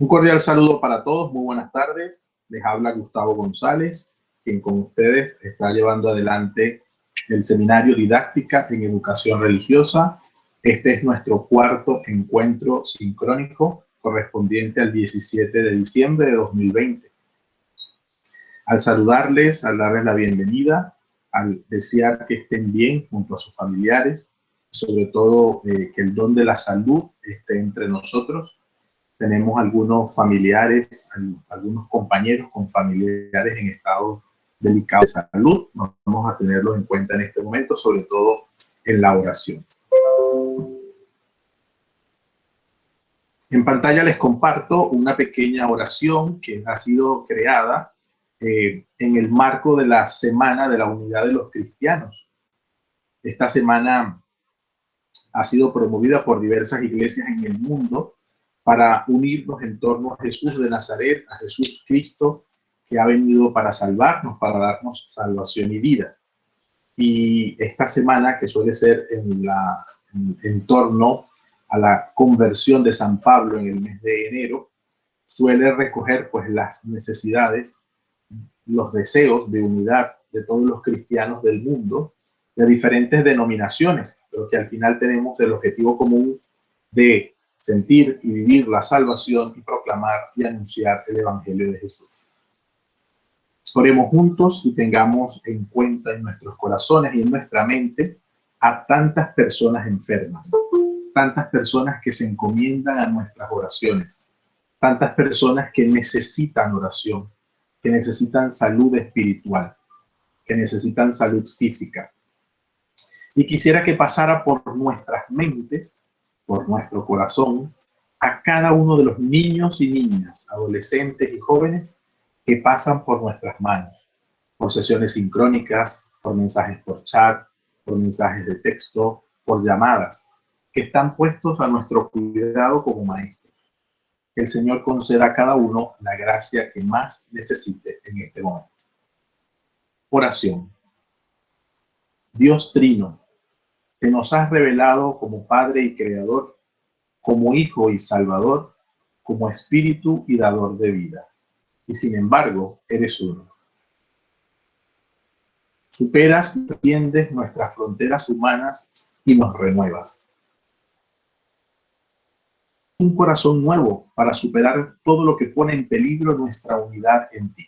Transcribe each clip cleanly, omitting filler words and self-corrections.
Un cordial saludo para todos, muy buenas tardes. Les habla Gustavo González, quien con ustedes está llevando adelante el seminario Didáctica en Educación Religiosa. Este es nuestro cuarto encuentro sincrónico correspondiente al 17 de diciembre de 2020. Al saludarles, al darles la bienvenida, al desear que estén bien junto a sus familiares, sobre todo que el don de la salud esté entre nosotros. Tenemos algunos familiares, algunos compañeros con familiares en estado delicado de salud. Vamos a tenerlos en cuenta en este momento, sobre todo en la oración. En pantalla les comparto una pequeña oración que ha sido creada en el marco de la Semana de la Unidad de los Cristianos. Esta semana ha sido promovida por diversas iglesias en el mundo para unirnos en torno a Jesús de Nazaret, a Jesús Cristo, que ha venido para salvarnos, para darnos salvación y vida. Y esta semana, que suele ser en torno a la conversión de San Pablo en el mes de enero, suele recoger pues las necesidades, los deseos de unidad de todos los cristianos del mundo, de diferentes denominaciones, pero que al final tenemos el objetivo común de sentir y vivir la salvación y proclamar y anunciar el Evangelio de Jesús. Oremos juntos y tengamos en cuenta en nuestros corazones y en nuestra mente a tantas personas enfermas, tantas personas que se encomiendan a nuestras oraciones, tantas personas que necesitan oración, que necesitan salud espiritual, que necesitan salud física. Y quisiera que pasara por nuestras mentes, por nuestro corazón, a cada uno de los niños y niñas, adolescentes y jóvenes que pasan por nuestras manos, por sesiones sincrónicas, por mensajes por chat, por mensajes de texto, por llamadas, que están puestos a nuestro cuidado como maestros. Que el Señor conceda a cada uno la gracia que más necesite en este momento. Oración. Dios Trino, te nos has revelado como Padre y Creador, como Hijo y Salvador, como Espíritu y Dador de vida. Y sin embargo, eres uno. Superas y trasciendes nuestras fronteras humanas y nos renuevas. Un corazón nuevo para superar todo lo que pone en peligro nuestra unidad en ti.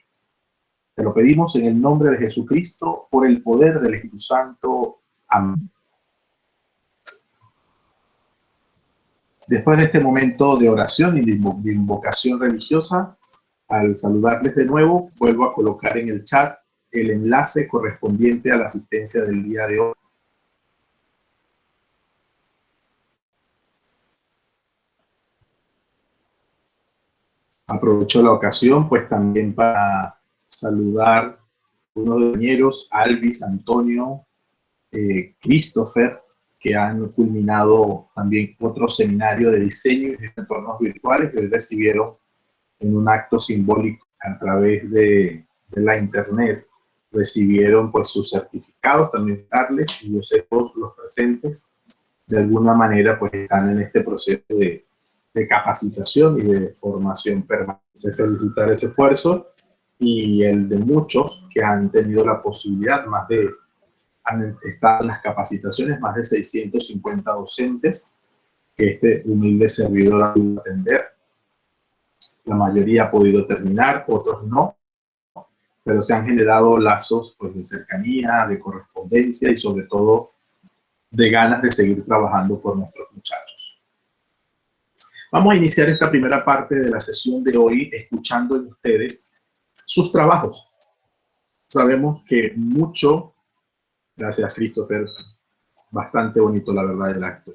Te lo pedimos en el nombre de Jesucristo, por el poder del Espíritu Santo. Amén. Después de este momento de oración y de invocación religiosa, al saludarles de nuevo, vuelvo a colocar en el chat el enlace correspondiente a la asistencia del día de hoy. Aprovecho la ocasión pues también para saludar a unos compañeros, Alvis, Antonio, Christopher, que han culminado también otro seminario de diseño y de entornos virtuales que hoy recibieron en un acto simbólico a través de la internet. Recibieron pues sus certificados, también darles, y yo sé todos los presentes de alguna manera pues están en este proceso de capacitación y de formación permanente. Felicitar ese esfuerzo y el de muchos que han tenido la posibilidad, han estado en las capacitaciones, más de 650 docentes que este humilde servidor ha podido atender. La mayoría ha podido terminar, otros no, pero se han generado lazos pues, de cercanía, de correspondencia y sobre todo de ganas de seguir trabajando por nuestros muchachos. Vamos a iniciar esta primera parte de la sesión de hoy escuchando en ustedes sus trabajos. Sabemos que mucho, gracias Christopher, bastante bonito la verdad el acto.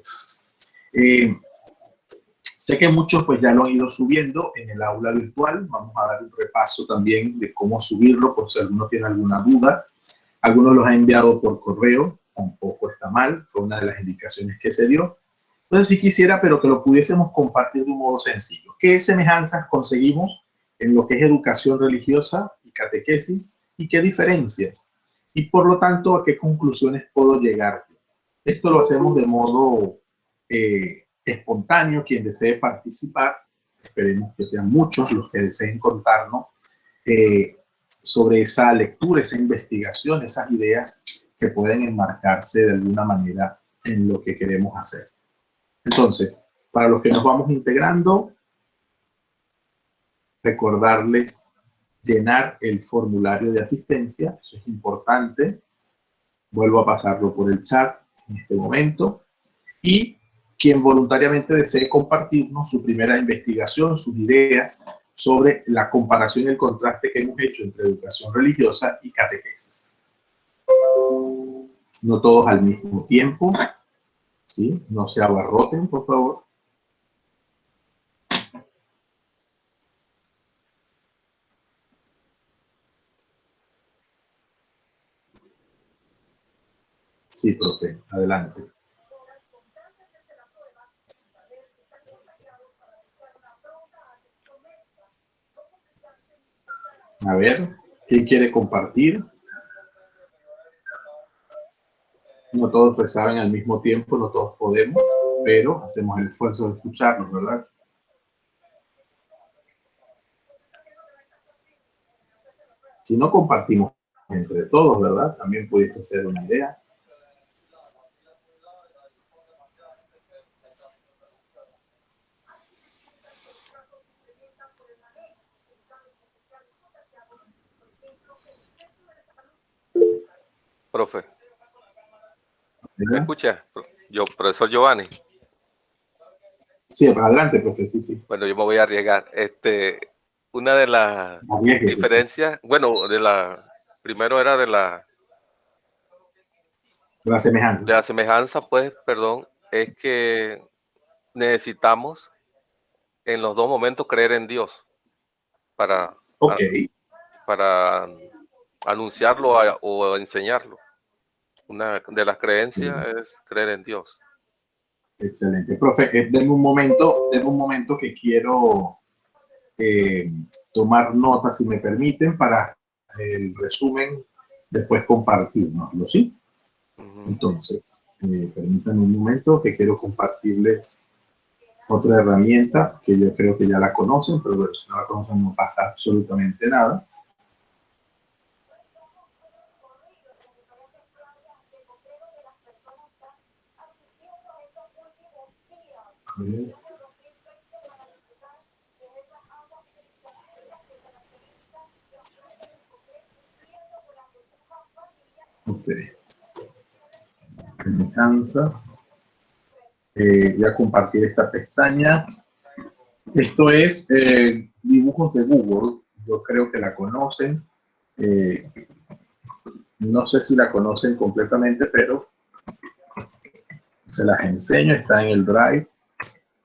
Sé que muchos pues ya lo han ido subiendo en el aula virtual. Vamos a dar un repaso también de cómo subirlo por si alguno tiene alguna duda. Algunos los ha enviado por correo, tampoco está mal, fue una de las indicaciones que se dio. Entonces sí quisiera, pero que lo pudiésemos compartir de un modo sencillo. ¿Qué semejanzas conseguimos en lo que es educación religiosa y catequesis? ¿Y qué diferencias? Y por lo tanto, ¿a qué conclusiones puedo llegar? Esto lo hacemos de modo espontáneo, quien desee participar, esperemos que sean muchos los que deseen contarnos sobre esa lectura, esa investigación, esas ideas que pueden enmarcarse de alguna manera en lo que queremos hacer. Entonces, para los que nos vamos integrando, recordarles llenar el formulario de asistencia, eso es importante. Vuelvo a pasarlo por el chat en este momento. Y quien voluntariamente desee compartirnos su primera investigación, sus ideas sobre la comparación y el contraste que hemos hecho entre educación religiosa y catequesis. No todos al mismo tiempo, ¿sí? No se abarroten, por favor. Sí, profe, adelante. A ver, ¿quién quiere compartir? No todos pues saben al mismo tiempo, no todos podemos, pero hacemos el esfuerzo de escucharlos, ¿verdad? Si no compartimos entre todos, ¿verdad? También pudiese ser una idea. Profe, ¿me escucha? Yo, profesor Giovanni. Sí, adelante, profe, sí, sí. Bueno, yo me voy a arriesgar. Una de las diferencias, bueno, primero era de la semejanza. De la semejanza, pues, perdón, es que necesitamos en los dos momentos creer en Dios para, Okay. para anunciarlo o enseñarlo. Una de las creencias es creer en Dios. Excelente. Profe, denme un momento que quiero tomar nota, si me permiten, para el resumen, después compartirnoslo, ¿sí? Entonces, permítanme un momento que quiero compartirles otra herramienta que yo creo que ya la conocen, pero bueno, si no la conocen no pasa absolutamente nada. Ok. Semejanzas. Voy a compartir esta pestaña. Esto es dibujos de Google. Yo creo que la conocen. No sé si la conocen completamente, pero se las enseño. Está en el Drive.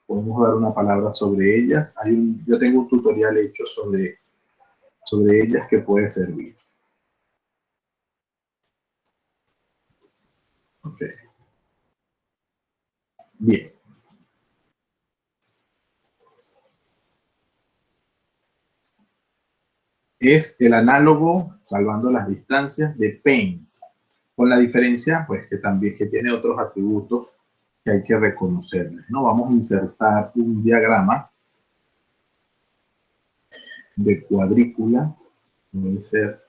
Podemos dar una palabra sobre ellas. Yo tengo un tutorial hecho sobre ellas que puede servir. Ok. Bien. Es el análogo, salvando las distancias, de Paint, con la diferencia, pues, que también que tiene otros atributos que hay que reconocerles, ¿no? Vamos a insertar un diagrama de cuadrícula, puede ser.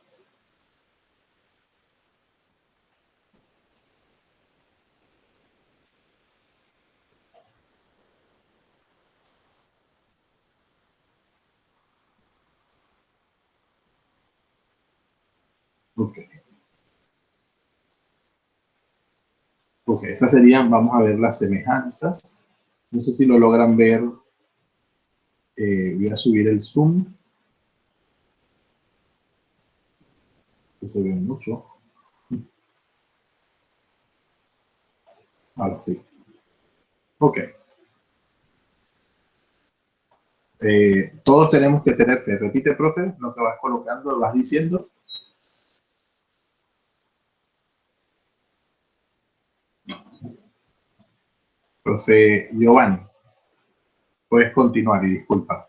Ok. Ok, estas serían, vamos a ver las semejanzas. No sé si lo logran ver. Voy a subir el zoom. Que se ve mucho. Ahora sí. Ok. Todos tenemos que tener fe. Repite, profe, lo que vas colocando, lo vas diciendo. Profe Giovanni, puedes continuar y disculpa.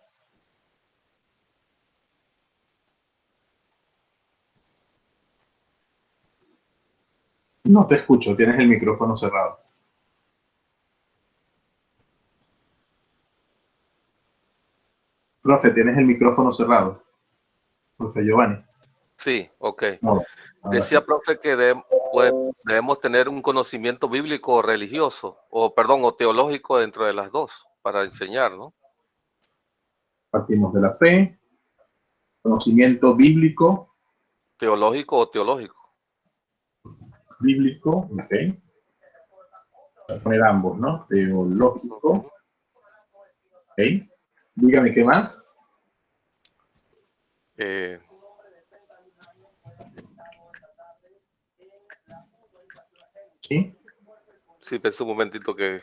No te escucho, tienes el micrófono cerrado. Profe, tienes el micrófono cerrado. Profe Giovanni. Sí, ok. No, Decía, profe, que pues, debemos tener un conocimiento bíblico o religioso, o perdón, o teológico dentro de las dos, para enseñar, ¿no? partimos de la fe, conocimiento bíblico. Teológico o teológico. Bíblico, ok. Voy a poner ambos, ¿no? Teológico, ok. Dígame, ¿qué más? Sí. Sí, pensé un momentito que...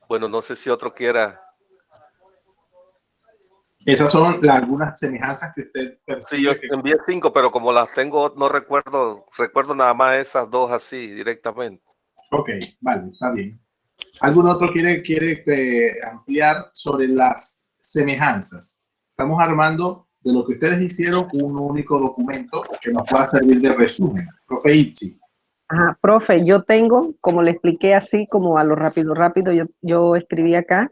Bueno, no sé si otro quiera. Esas son algunas semejanzas que usted Sí, yo percibe que... envié 5, pero como las tengo, no recuerdo nada más esas dos así directamente. Ok, vale, está bien. ¿Algún otro quiere ampliar sobre las semejanzas? Estamos armando de lo que ustedes hicieron un único documento que nos pueda servir de resumen. Profe Itzi. Ajá, profe, yo tengo, como le expliqué así, como a lo rápido, yo escribí acá,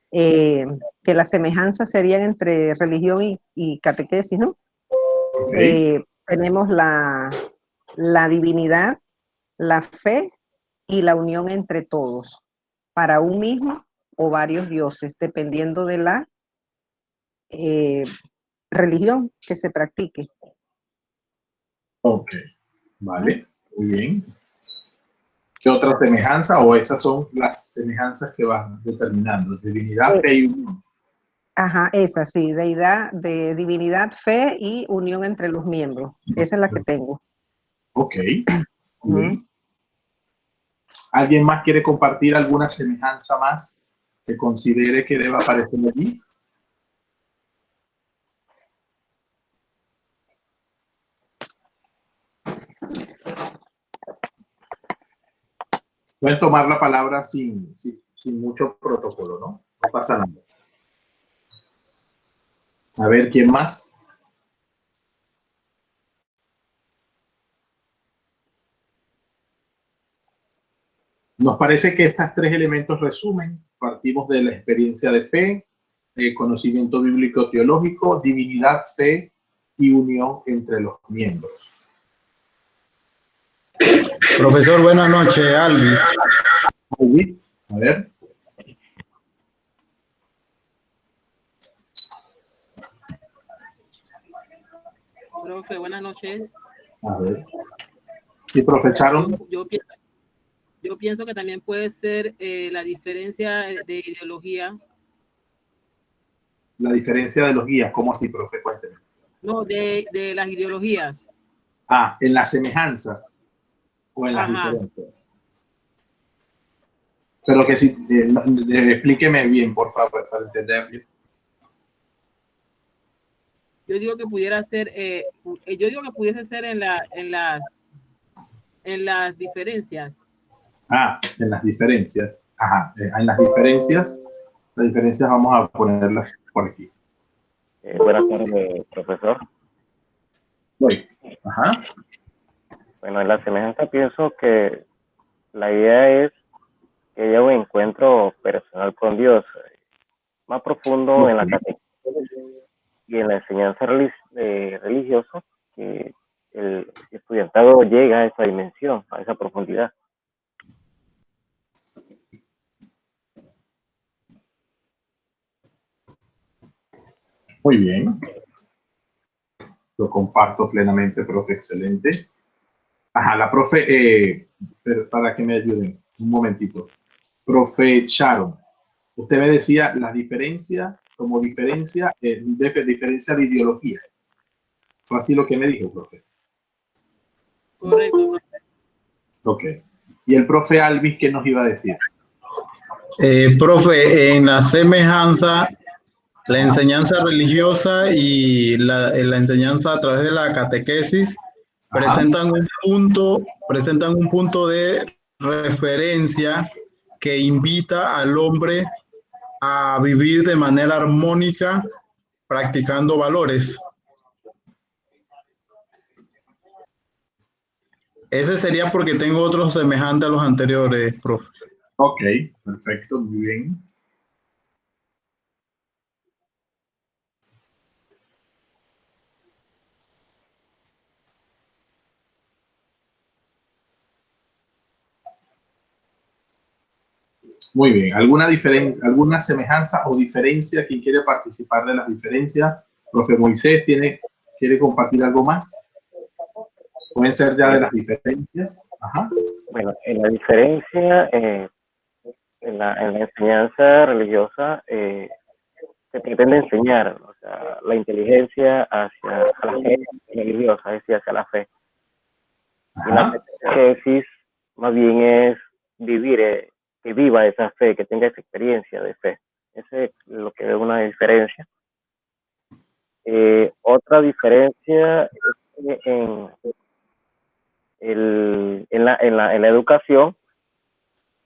que las semejanzas serían entre religión y catequesis, ¿no? Okay. Tenemos la divinidad, la fe y la unión entre todos, para un mismo o varios dioses, dependiendo de la religión que se practique. Ok, vale, muy bien. ¿Qué otra semejanza o esas son las semejanzas que van determinando? Divinidad, fe y unión. Ajá, esa sí, deidad, de divinidad, fe y unión entre los miembros. Esa es la que tengo. Ok, bien. ¿Alguien más quiere compartir alguna semejanza más que considere que deba aparecer allí? Pueden tomar la palabra sin mucho protocolo, ¿no? No pasa nada. A ver, ¿quién más? Nos parece que estos tres elementos resumen. Partimos de la experiencia de fe, conocimiento bíblico teológico, divinidad, fe y unión entre los miembros. Profesor, buenas noches, Alvis. Luis, a ver. Profe, buenas noches. A ver. Sí, profe Sharon. Yo pienso que también puede ser la diferencia de ideología. La diferencia de los guías, ¿cómo así, profe? Cuénteme. No, de las ideologías. Ah, en las semejanzas o en las Ajá. diferencias. Pero que sí, explíqueme bien, por favor, para entender bien. Yo digo que pudiera ser, yo digo que pudiese ser en las diferencias. Ah, en las diferencias. Ajá, en las diferencias vamos a ponerlas por aquí. Buenas tardes, profesor. Voy. Ajá. Bueno, en la semejanza pienso que la idea es que haya un encuentro personal con Dios, más profundo en la catequesis y en la enseñanza religiosa, que el estudiantado llega a esa dimensión, a esa profundidad. Muy bien. Lo comparto plenamente, profe. Excelente. Ajá, la profe, pero para que me ayuden un momentito. Profe Sharon, usted me decía la diferencia, como diferencia de ideología. ¿Fue así lo que me dijo, profe? Correcto, profe. Ok. ¿Y el profe Alvis qué nos iba a decir? Profe, en la semejanza, la enseñanza religiosa y la enseñanza a través de la catequesis presentan un punto de referencia que invita al hombre a vivir de manera armónica, practicando valores. Ese sería porque tengo otros semejantes a los anteriores, profe. Ok, perfecto, muy bien. Muy bien. ¿Alguna diferencia, alguna semejanza o diferencia? ¿Quién quiere participar de las diferencias? Profe Moisés, ¿quiere compartir algo más? Pueden ser ya de las diferencias. Ajá. Bueno, en la diferencia, en la enseñanza religiosa, se pretende enseñar, o sea, la inteligencia hacia la fe religiosa, es decir, hacia la fe. Y la Ajá. catequesis más bien es vivir, que viva esa fe, que tenga esa experiencia de fe. Ese es lo que es una diferencia. Otra diferencia es que en la educación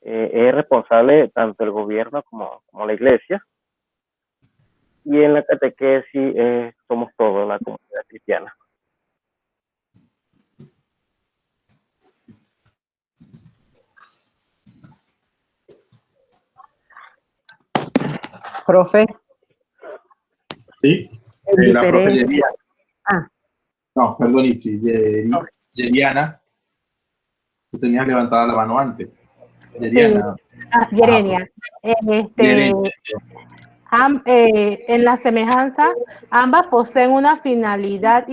es responsable tanto el gobierno como la iglesia. Y en la catequesis somos todos la comunidad cristiana. Profe, Sí. en La profe diferencia. Yeriana. Ah, No, perdón, Itzi. Yeriana, tú tenías levantada la mano antes. Sí, Yeriana. Yerenia. Yerenia. En la semejanza, ambas poseen una finalidad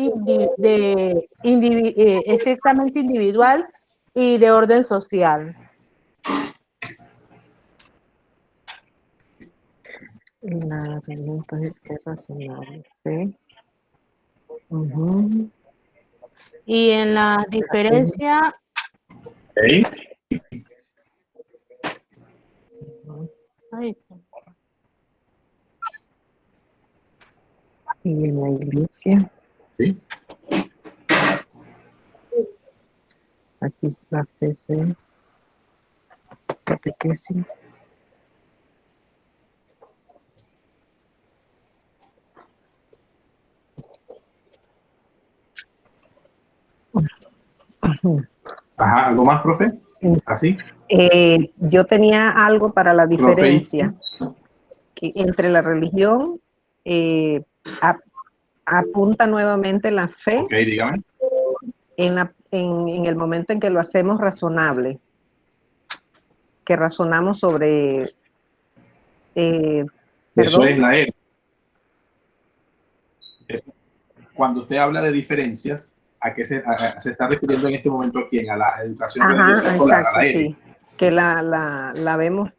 estrictamente individual y de orden social. en la reunión razonable. ¿Sí? Ujú. Y en la diferencia, Okay. ay, Y en la iglesia, Sí. aquí es la PC, catequesis. Ajá, ¿algo más, profe? ¿Así? Yo tenía algo para la Profe Itzi. diferencia que entre la religión apunta nuevamente la fe Ok, dígame. en el momento en que lo hacemos razonable, que razonamos sobre, Eso perdón. es la E. Cuando usted habla de diferencias, ¿a qué se está refiriendo en este momento a quién? A la educación religiosa escolar, Exacto, a la ERE. sí, que la vemos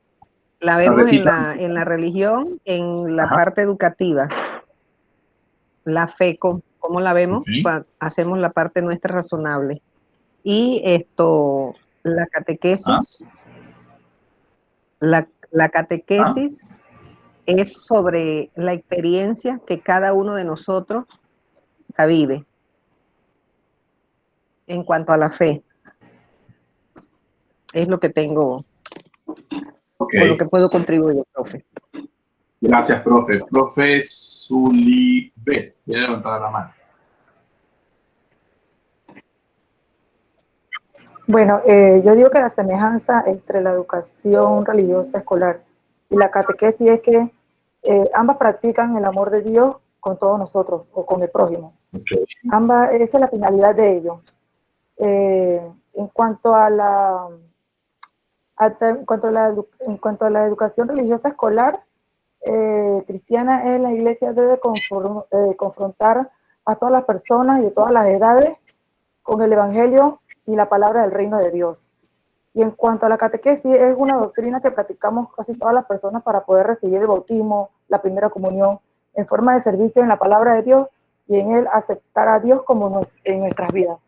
repita. en la religión, en la Ajá. parte educativa. La fe, ¿cómo la vemos? Okay. Hacemos la parte nuestra razonable. Y la catequesis, la catequesis es sobre la experiencia que cada uno de nosotros la vive en cuanto a la fe. Es lo que tengo, Okay. con lo que puedo contribuir, profe. Gracias, profe. Profe Zulibet, voy a levantar la mano. Bueno, yo digo que la semejanza entre la educación religiosa escolar y la catequesis es que ambas practican el amor de Dios con todos nosotros o con el prójimo. Okay. Ambas, esa es la finalidad de ellos. En cuanto a la educación religiosa escolar, cristiana es la iglesia debe confrontar a todas las personas y de todas las edades con el evangelio y la palabra del reino de Dios. Y en cuanto a la catequesis, es una doctrina que practicamos casi todas las personas para poder recibir el bautismo, la primera comunión, en forma de servicio en la palabra de Dios y en él aceptar a Dios como en nuestras vidas.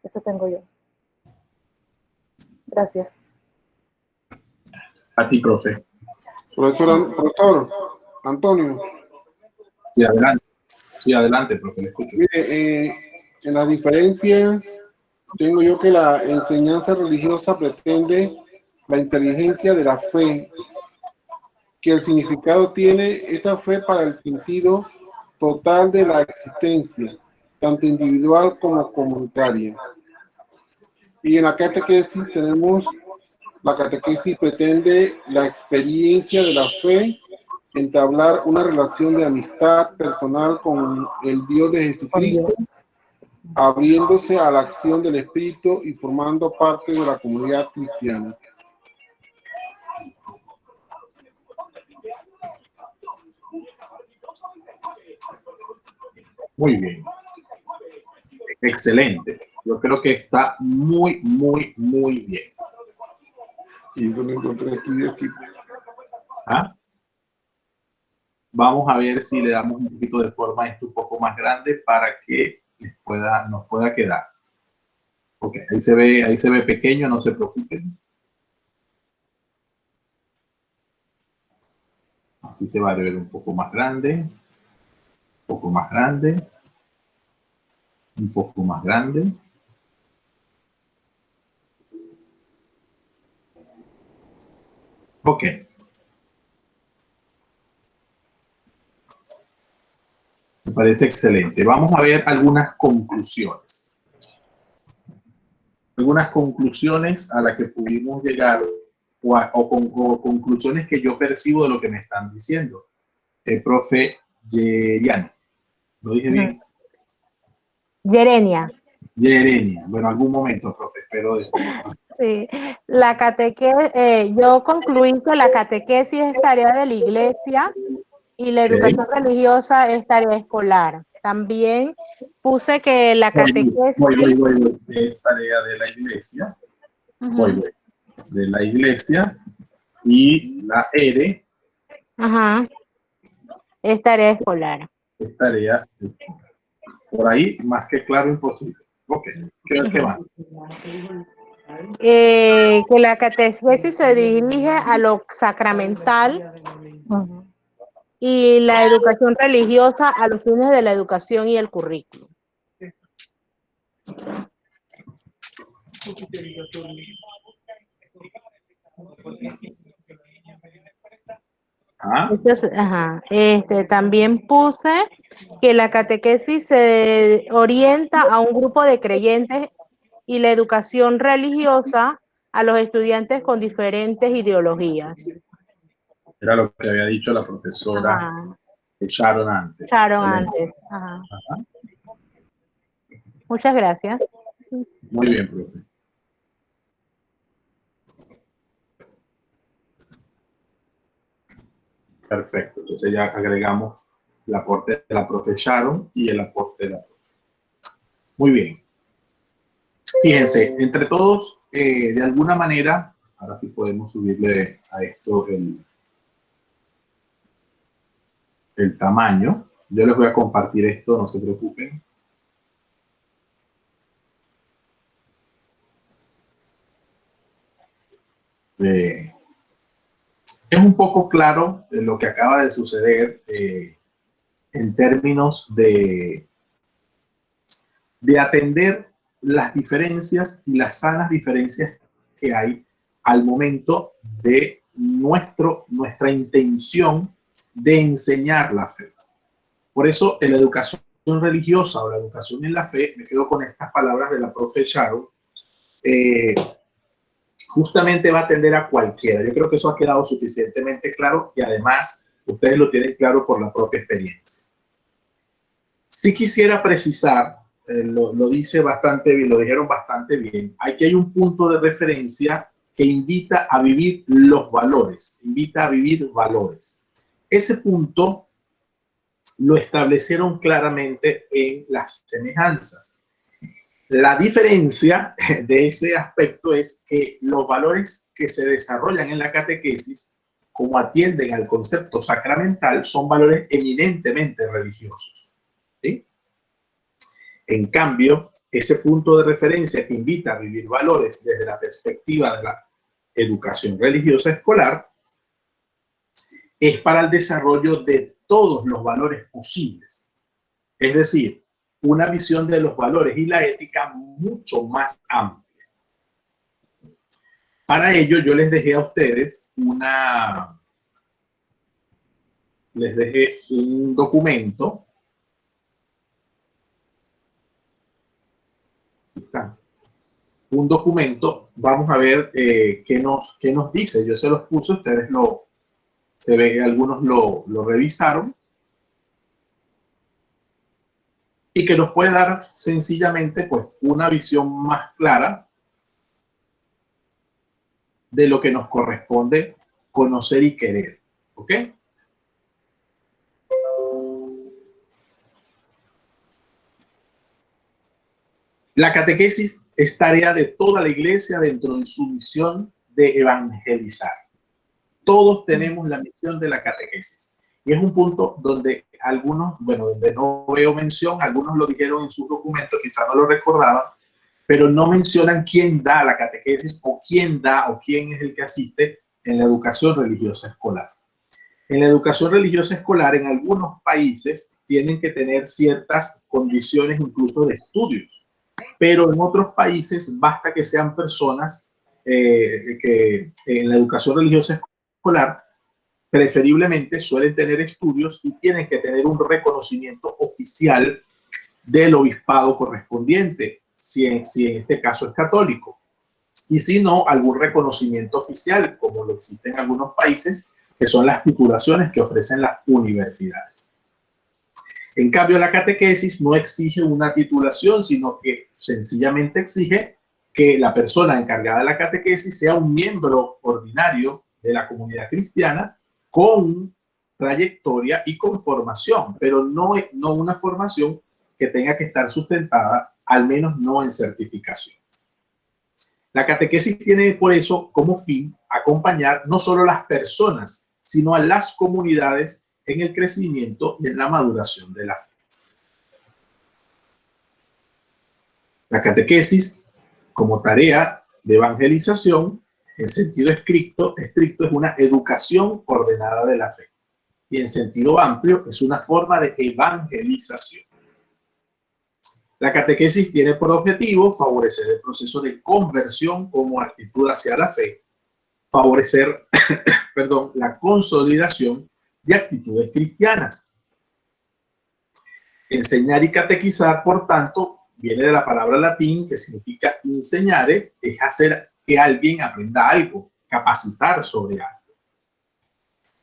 Eso tengo yo. Gracias. A ti, profe. Profesor Antonio. Sí, adelante, profe, le escucho. Mire, en la diferencia, tengo yo que la enseñanza religiosa pretende la inteligencia de la fe, que el significado tiene esta fe para el sentido total de la existencia, tanto individual como comunitaria. Y en la catequesis tenemos La catequesis pretende la experiencia de la fe, entablar una relación de amistad personal con el Dios de Jesucristo, abriéndose a la acción del Espíritu y formando parte de la comunidad cristiana. Muy bien. Excelente. Yo creo que está muy, muy, muy bien. Y eso lo encontré aquí de chico. ¿Ah? Vamos a ver si le damos un poquito de forma a esto un poco más grande para que nos pueda quedar. Ok, ahí se ve pequeño, no se preocupen. Así se va a ver un poco más grande, un poco más grande, un poco más grande. Ok. Me parece excelente. Vamos a ver algunas conclusiones. Algunas conclusiones a las que pudimos llegar o conclusiones que yo percibo de lo que me están diciendo. El profe Yeriano. ¿Lo dije bien? Yerenia. Yerenia. Bueno, algún momento, profe, espero decirlo. Sí, yo concluí que la catequesis es tarea de la iglesia y la educación religiosa es tarea escolar. También puse que la catequesis... Voy. Es tarea de la iglesia. Voy. De la iglesia. Y la R. Ajá. Es tarea escolar. Es tarea escolar. Por ahí, más que claro, imposible. Ok. ¿Qué más? Que la catequesis se dirige a lo sacramental y la educación religiosa a los fines de la educación y el currículum. Entonces, también puse que la catequesis se orienta a un grupo de creyentes y la educación religiosa a los estudiantes con diferentes ideologías. Era lo que había dicho la profesora Sharon antes. Ajá. Muchas gracias. Muy bien, profe. Perfecto. Entonces ya agregamos el aporte de la profe Sharon y el aporte de la profe. Muy bien. Fíjense, entre todos, de alguna manera, ahora sí podemos subirle a esto el tamaño. Yo les voy a compartir esto, no se preocupen. Es un poco claro lo que acaba de suceder en términos de atender las diferencias y las sanas diferencias que hay al momento de nuestra intención de enseñar la fe. Por eso, en la educación religiosa o la educación en la fe, me quedo con estas palabras de la profe Sharon, justamente va a atender a cualquiera. Yo creo que eso ha quedado suficientemente claro y además ustedes lo tienen claro por la propia experiencia. Sí quisiera precisar, lo dice bastante bien, lo dijeron bastante bien, aquí hay un punto de referencia que invita a vivir los valores, invita a vivir valores. Ese punto lo establecieron claramente en las semejanzas. La diferencia de ese aspecto es que los valores que se desarrollan en la catequesis, como atienden al concepto sacramental, son valores eminentemente religiosos. ¿Sí? En cambio, ese punto de referencia que invita a vivir valores desde la perspectiva de la educación religiosa escolar es para el desarrollo de todos los valores posibles. Es decir, una visión de los valores y la ética mucho más amplia. Para ello, yo les dejé a ustedes un documento. Aquí está. un documento. Vamos a ver qué nos dice. Yo se los puse, ustedes se ve que algunos lo revisaron. Y que nos puede dar sencillamente pues una visión más clara de lo que nos corresponde conocer y querer. ¿Ok? La catequesis es tarea de toda la iglesia dentro de su misión de evangelizar. Todos tenemos la misión de la catequesis. Y es un punto donde algunos, bueno, donde no veo mención, algunos lo dijeron en sus documentos, quizás no lo recordaban, pero no mencionan quién da la catequesis o quién da o quién es el que asiste en la educación religiosa escolar. En la educación religiosa escolar, en algunos países, tienen que tener ciertas condiciones incluso de estudios, pero en otros países basta que sean personas que en la educación religiosa escolar preferiblemente suelen tener estudios y tienen que tener un reconocimiento oficial del obispado correspondiente, si en este caso es católico, y si no, algún reconocimiento oficial, como lo existe en algunos países, que son las titulaciones que ofrecen las universidades. En cambio, la catequesis no exige una titulación, sino que sencillamente exige que la persona encargada de la catequesis sea un miembro ordinario de la comunidad cristiana con trayectoria y con formación, pero no una formación que tenga que estar sustentada, al menos no en certificaciones. La catequesis tiene por eso como fin acompañar no solo a las personas, sino a las comunidades en el crecimiento y en la maduración de la fe. La catequesis, como tarea de evangelización, en sentido estricto es una educación ordenada de la fe. Y en sentido amplio es una forma de evangelización. La catequesis tiene por objetivo favorecer el proceso de conversión como actitud hacia la fe, favorecer la consolidación de actitudes cristianas. Enseñar y catequizar, por tanto, viene de la palabra latín que significa enseñare, es hacer que alguien aprenda algo, capacitar sobre algo.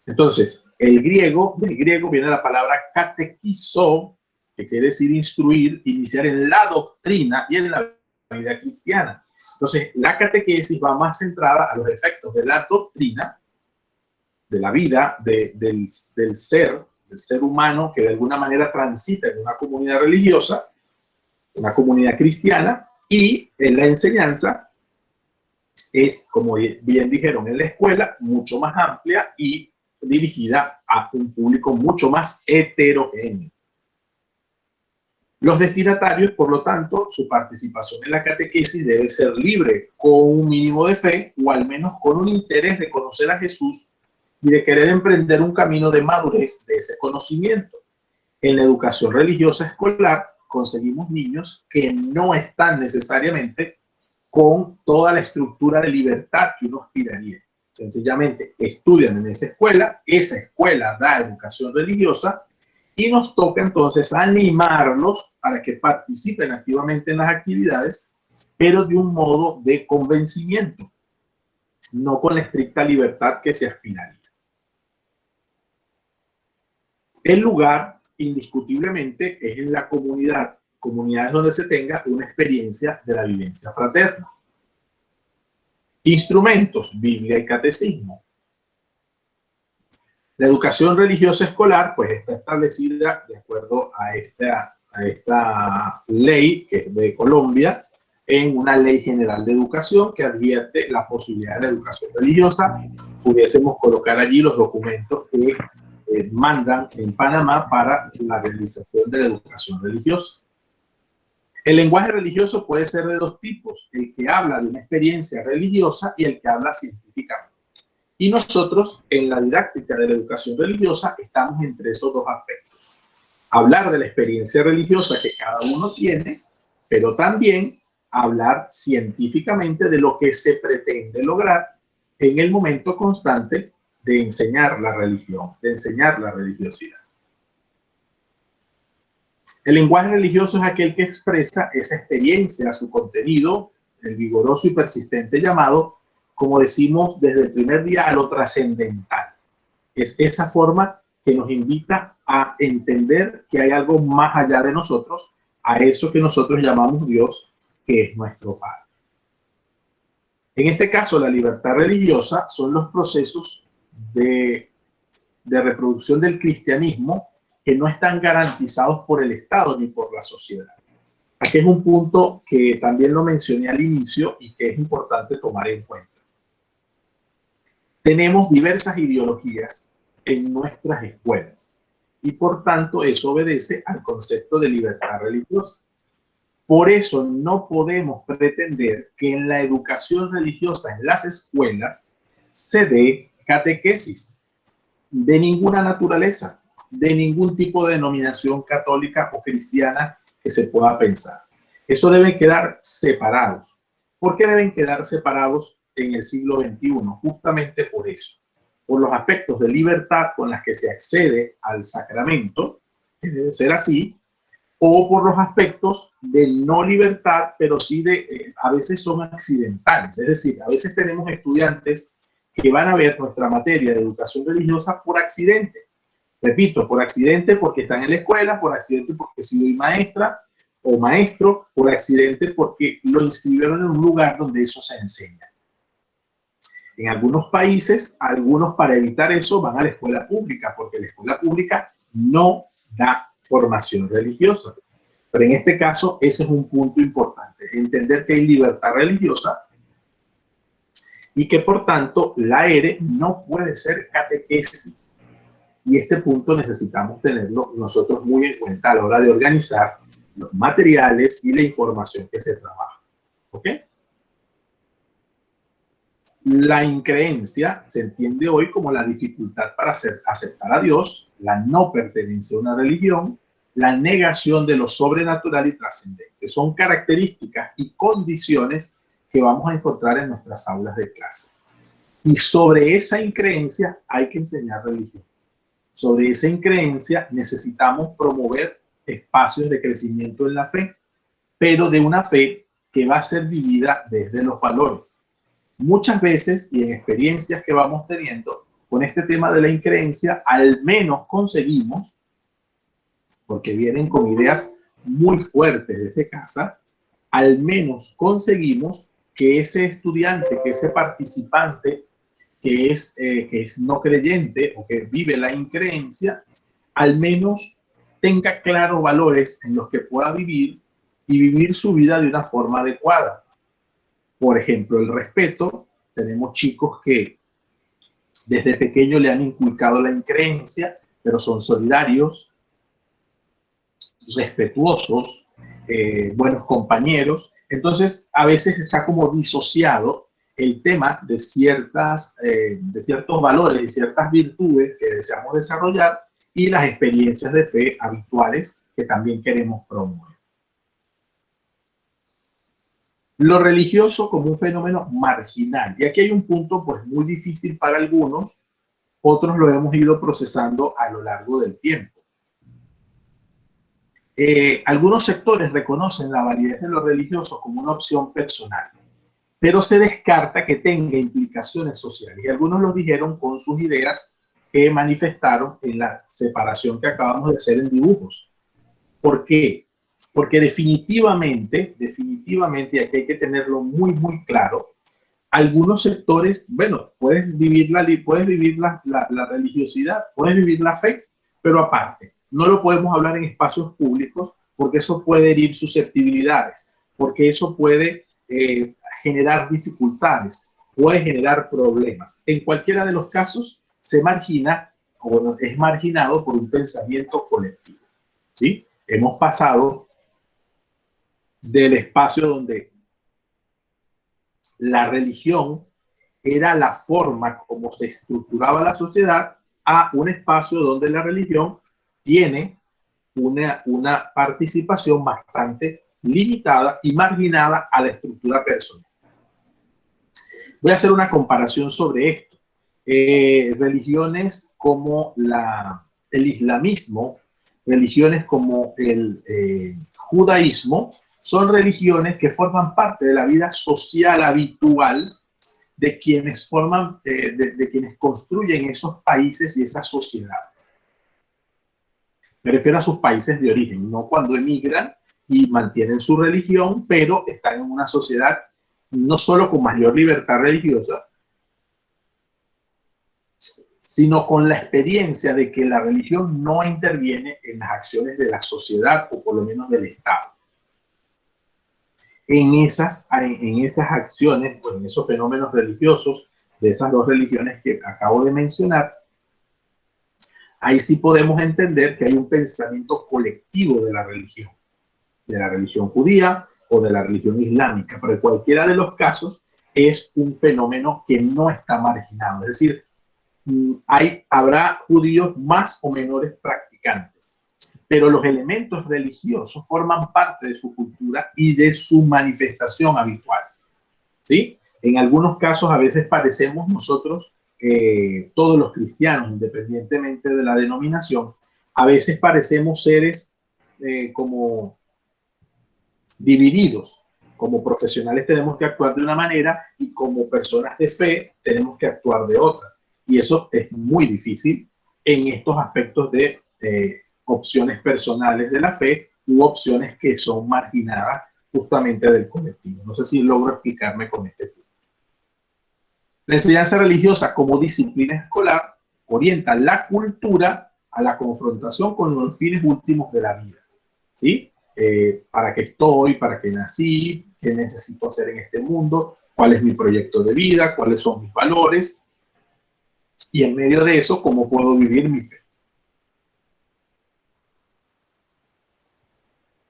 Entonces, del griego viene la palabra catequizo, que quiere decir instruir, iniciar en la doctrina y en la vida cristiana. Entonces, la catequesis va más centrada a los efectos de la doctrina, de la vida, del ser humano que de alguna manera transita en una comunidad religiosa, una comunidad cristiana, y en la enseñanza es, como bien dijeron en la escuela, mucho más amplia y dirigida a un público mucho más heterogéneo. Los destinatarios, por lo tanto, su participación en la catequesis debe ser libre, con un mínimo de fe o al menos con un interés de conocer a Jesús y de querer emprender un camino de madurez de ese conocimiento. En la educación religiosa escolar conseguimos niños que no están necesariamente con toda la estructura de libertad que uno aspiraría. Sencillamente estudian en esa escuela da educación religiosa y nos toca entonces animarlos para que participen activamente en las actividades, pero de un modo de convencimiento, no con la estricta libertad que se aspiraría. El lugar, indiscutiblemente, es en la comunidades donde se tenga una experiencia de la vivencia fraterna. Instrumentos, Biblia y catecismo. La educación religiosa escolar, pues, está establecida de acuerdo a esta ley que es de Colombia, en una ley general de educación que advierte la posibilidad de la educación religiosa. Pudiésemos colocar allí los documentos que mandan en Panamá para la realización de la educación religiosa. El lenguaje religioso puede ser de dos tipos, el que habla de una experiencia religiosa y el que habla científicamente. Y nosotros, en la didáctica de la educación religiosa, estamos entre esos dos aspectos. Hablar de la experiencia religiosa que cada uno tiene, pero también hablar científicamente de lo que se pretende lograr en el momento constante de enseñar la religión, de enseñar la religiosidad. El lenguaje religioso es aquel que expresa esa experiencia, su contenido, el vigoroso y persistente llamado, como decimos desde el primer día, a lo trascendental. Es esa forma que nos invita a entender que hay algo más allá de nosotros, a eso que nosotros llamamos Dios, que es nuestro Padre. En este caso, la libertad religiosa son los procesos de reproducción del cristianismo que no están garantizados por el Estado ni por la sociedad. Aquí es un punto que también lo mencioné al inicio y que es importante tomar en cuenta. Tenemos diversas ideologías en nuestras escuelas y por tanto eso obedece al concepto de libertad religiosa. Por eso no podemos pretender que en la educación religiosa en las escuelas se dé catequesis de ninguna naturaleza, de ningún tipo de denominación católica o cristiana que se pueda pensar. Eso debe quedar separados. ¿Por qué deben quedar separados en el siglo XXI? Justamente por eso, por los aspectos de libertad con las que se accede al sacramento, que debe ser así, o por los aspectos de no libertad, pero sí a veces son accidentales. Es decir, a veces tenemos estudiantes que van a ver nuestra materia de educación religiosa por accidente. Repito, por accidente porque están en la escuela, por accidente porque soy maestra o maestro, por accidente porque lo inscribieron en un lugar donde eso se enseña. En algunos países, algunos para evitar eso van a la escuela pública, porque la escuela pública no da formación religiosa. Pero en este caso, ese es un punto importante, entender que hay libertad religiosa y que por tanto la ERE no puede ser catequesis. Y este punto necesitamos tenerlo nosotros muy en cuenta a la hora de organizar los materiales y la información que se trabaja. ¿Ok? La increencia se entiende hoy como la dificultad para aceptar a Dios, la no pertenencia a una religión, la negación de lo sobrenatural y trascendente. Son características y condiciones que vamos a encontrar en nuestras aulas de clase. Y sobre esa increencia hay que enseñar religión. Sobre esa increencia necesitamos promover espacios de crecimiento en la fe, pero de una fe que va a ser vivida desde los valores. Muchas veces, y en experiencias que vamos teniendo con este tema de la increencia, al menos conseguimos, porque vienen con ideas muy fuertes desde casa, al menos conseguimos que ese estudiante, que ese participante que es no creyente o que vive la increencia, al menos tenga claros valores en los que pueda vivir y vivir su vida de una forma adecuada. Por ejemplo, el respeto. Tenemos chicos que desde pequeño le han inculcado la increencia, pero son solidarios, respetuosos, buenos compañeros. Entonces, a veces está como disociado el tema de ciertos valores y ciertas virtudes que deseamos desarrollar y las experiencias de fe habituales que también queremos promover. Lo religioso como un fenómeno marginal. Y aquí hay un punto pues muy difícil para algunos, otros lo hemos ido procesando a lo largo del tiempo. Algunos sectores reconocen la validez de lo religioso como una opción personal, pero se descarta que tenga implicaciones sociales. Y algunos lo dijeron con sus ideas que manifestaron en la separación que acabamos de hacer en dibujos. ¿Por qué? Porque definitivamente, y aquí hay que tenerlo muy, muy claro, algunos sectores, bueno, puedes vivir la religiosidad, puedes vivir la fe, pero aparte, no lo podemos hablar en espacios públicos porque eso puede herir susceptibilidades, porque eso puede generar dificultades, puede generar problemas. En cualquiera de los casos se margina o es marginado por un pensamiento colectivo, ¿sí? Hemos pasado del espacio donde la religión era la forma como se estructuraba la sociedad a un espacio donde la religión tiene una participación bastante limitada y marginada a la estructura personal. Voy a hacer una comparación sobre esto. Religiones como el islamismo, religiones como el judaísmo, son religiones que forman parte de la vida social habitual de quienes forman, de quienes construyen esos países y esas sociedades. Me refiero a sus países de origen, no cuando emigran y mantienen su religión, pero están en una sociedad no solo con mayor libertad religiosa, sino con la experiencia de que la religión no interviene en las acciones de la sociedad o por lo menos del Estado. En esas acciones, pues en esos fenómenos religiosos de esas dos religiones que acabo de mencionar, ahí sí podemos entender que hay un pensamiento colectivo de la religión judía o de la religión islámica, pero en cualquiera de los casos es un fenómeno que no está marginado, es decir, habrá judíos más o menores practicantes, pero los elementos religiosos forman parte de su cultura y de su manifestación habitual, ¿sí? En algunos casos a veces parecemos nosotros, todos los cristianos, independientemente de la denominación, a veces parecemos seres como divididos. Como profesionales tenemos que actuar de una manera y como personas de fe tenemos que actuar de otra. Y eso es muy difícil en estos aspectos de opciones personales de la fe u opciones que son marginadas justamente del colectivo. No sé si logro explicarme con este punto. La enseñanza religiosa como disciplina escolar orienta la cultura a la confrontación con los fines últimos de la vida, ¿sí? ¿Para qué estoy? ¿Para qué nací? ¿Qué necesito hacer en este mundo? ¿Cuál es mi proyecto de vida? ¿Cuáles son mis valores? Y en medio de eso, ¿cómo puedo vivir mi fe?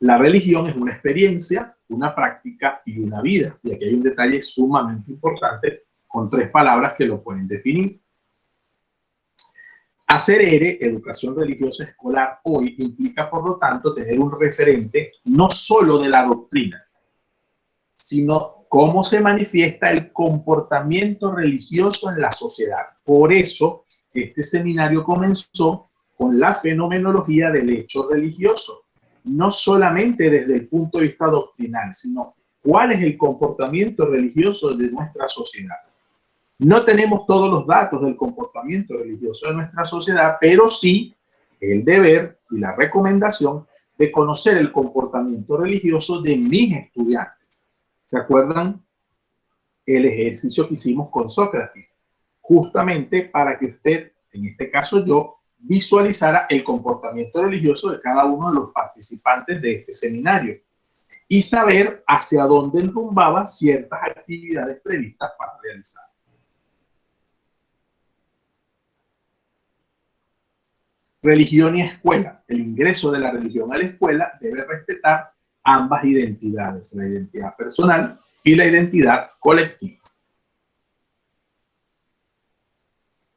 La religión es una experiencia, una práctica y una vida. Y aquí hay un detalle sumamente importante con 3 palabras que lo pueden definir. Hacer educación religiosa escolar hoy implica, por lo tanto, tener un referente no solo de la doctrina, sino cómo se manifiesta el comportamiento religioso en la sociedad. Por eso, este seminario comenzó con la fenomenología del hecho religioso, no solamente desde el punto de vista doctrinal, sino cuál es el comportamiento religioso de nuestra sociedad. No tenemos todos los datos del comportamiento religioso de nuestra sociedad, pero sí el deber y la recomendación de conocer el comportamiento religioso de mis estudiantes. ¿Se acuerdan el ejercicio que hicimos con Sócrates? Justamente para que usted, en este caso yo, visualizara el comportamiento religioso de cada uno de los participantes de este seminario y saber hacia dónde enrumbaba ciertas actividades previstas para realizar. Religión y escuela. El ingreso de la religión a la escuela debe respetar ambas identidades, la identidad personal y la identidad colectiva.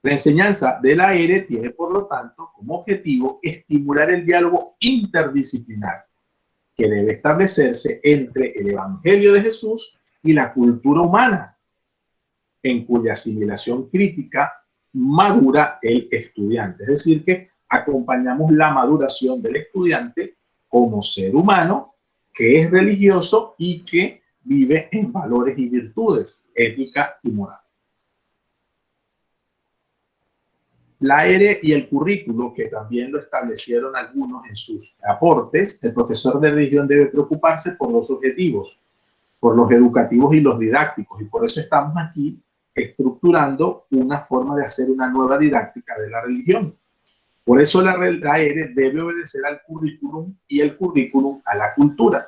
La enseñanza de la ERE tiene, por lo tanto, como objetivo estimular el diálogo interdisciplinar que debe establecerse entre el Evangelio de Jesús y la cultura humana, en cuya asimilación crítica madura el estudiante. Es decir, que acompañamos la maduración del estudiante como ser humano que es religioso y que vive en valores y virtudes, ética y moral. La ERE y el currículo, que también lo establecieron algunos en sus aportes, el profesor de religión debe preocuparse por 2 objetivos, por los educativos y los didácticos, y por eso estamos aquí estructurando una forma de hacer una nueva didáctica de la religión. Por eso la ERE debe obedecer al currículum y el currículum a la cultura.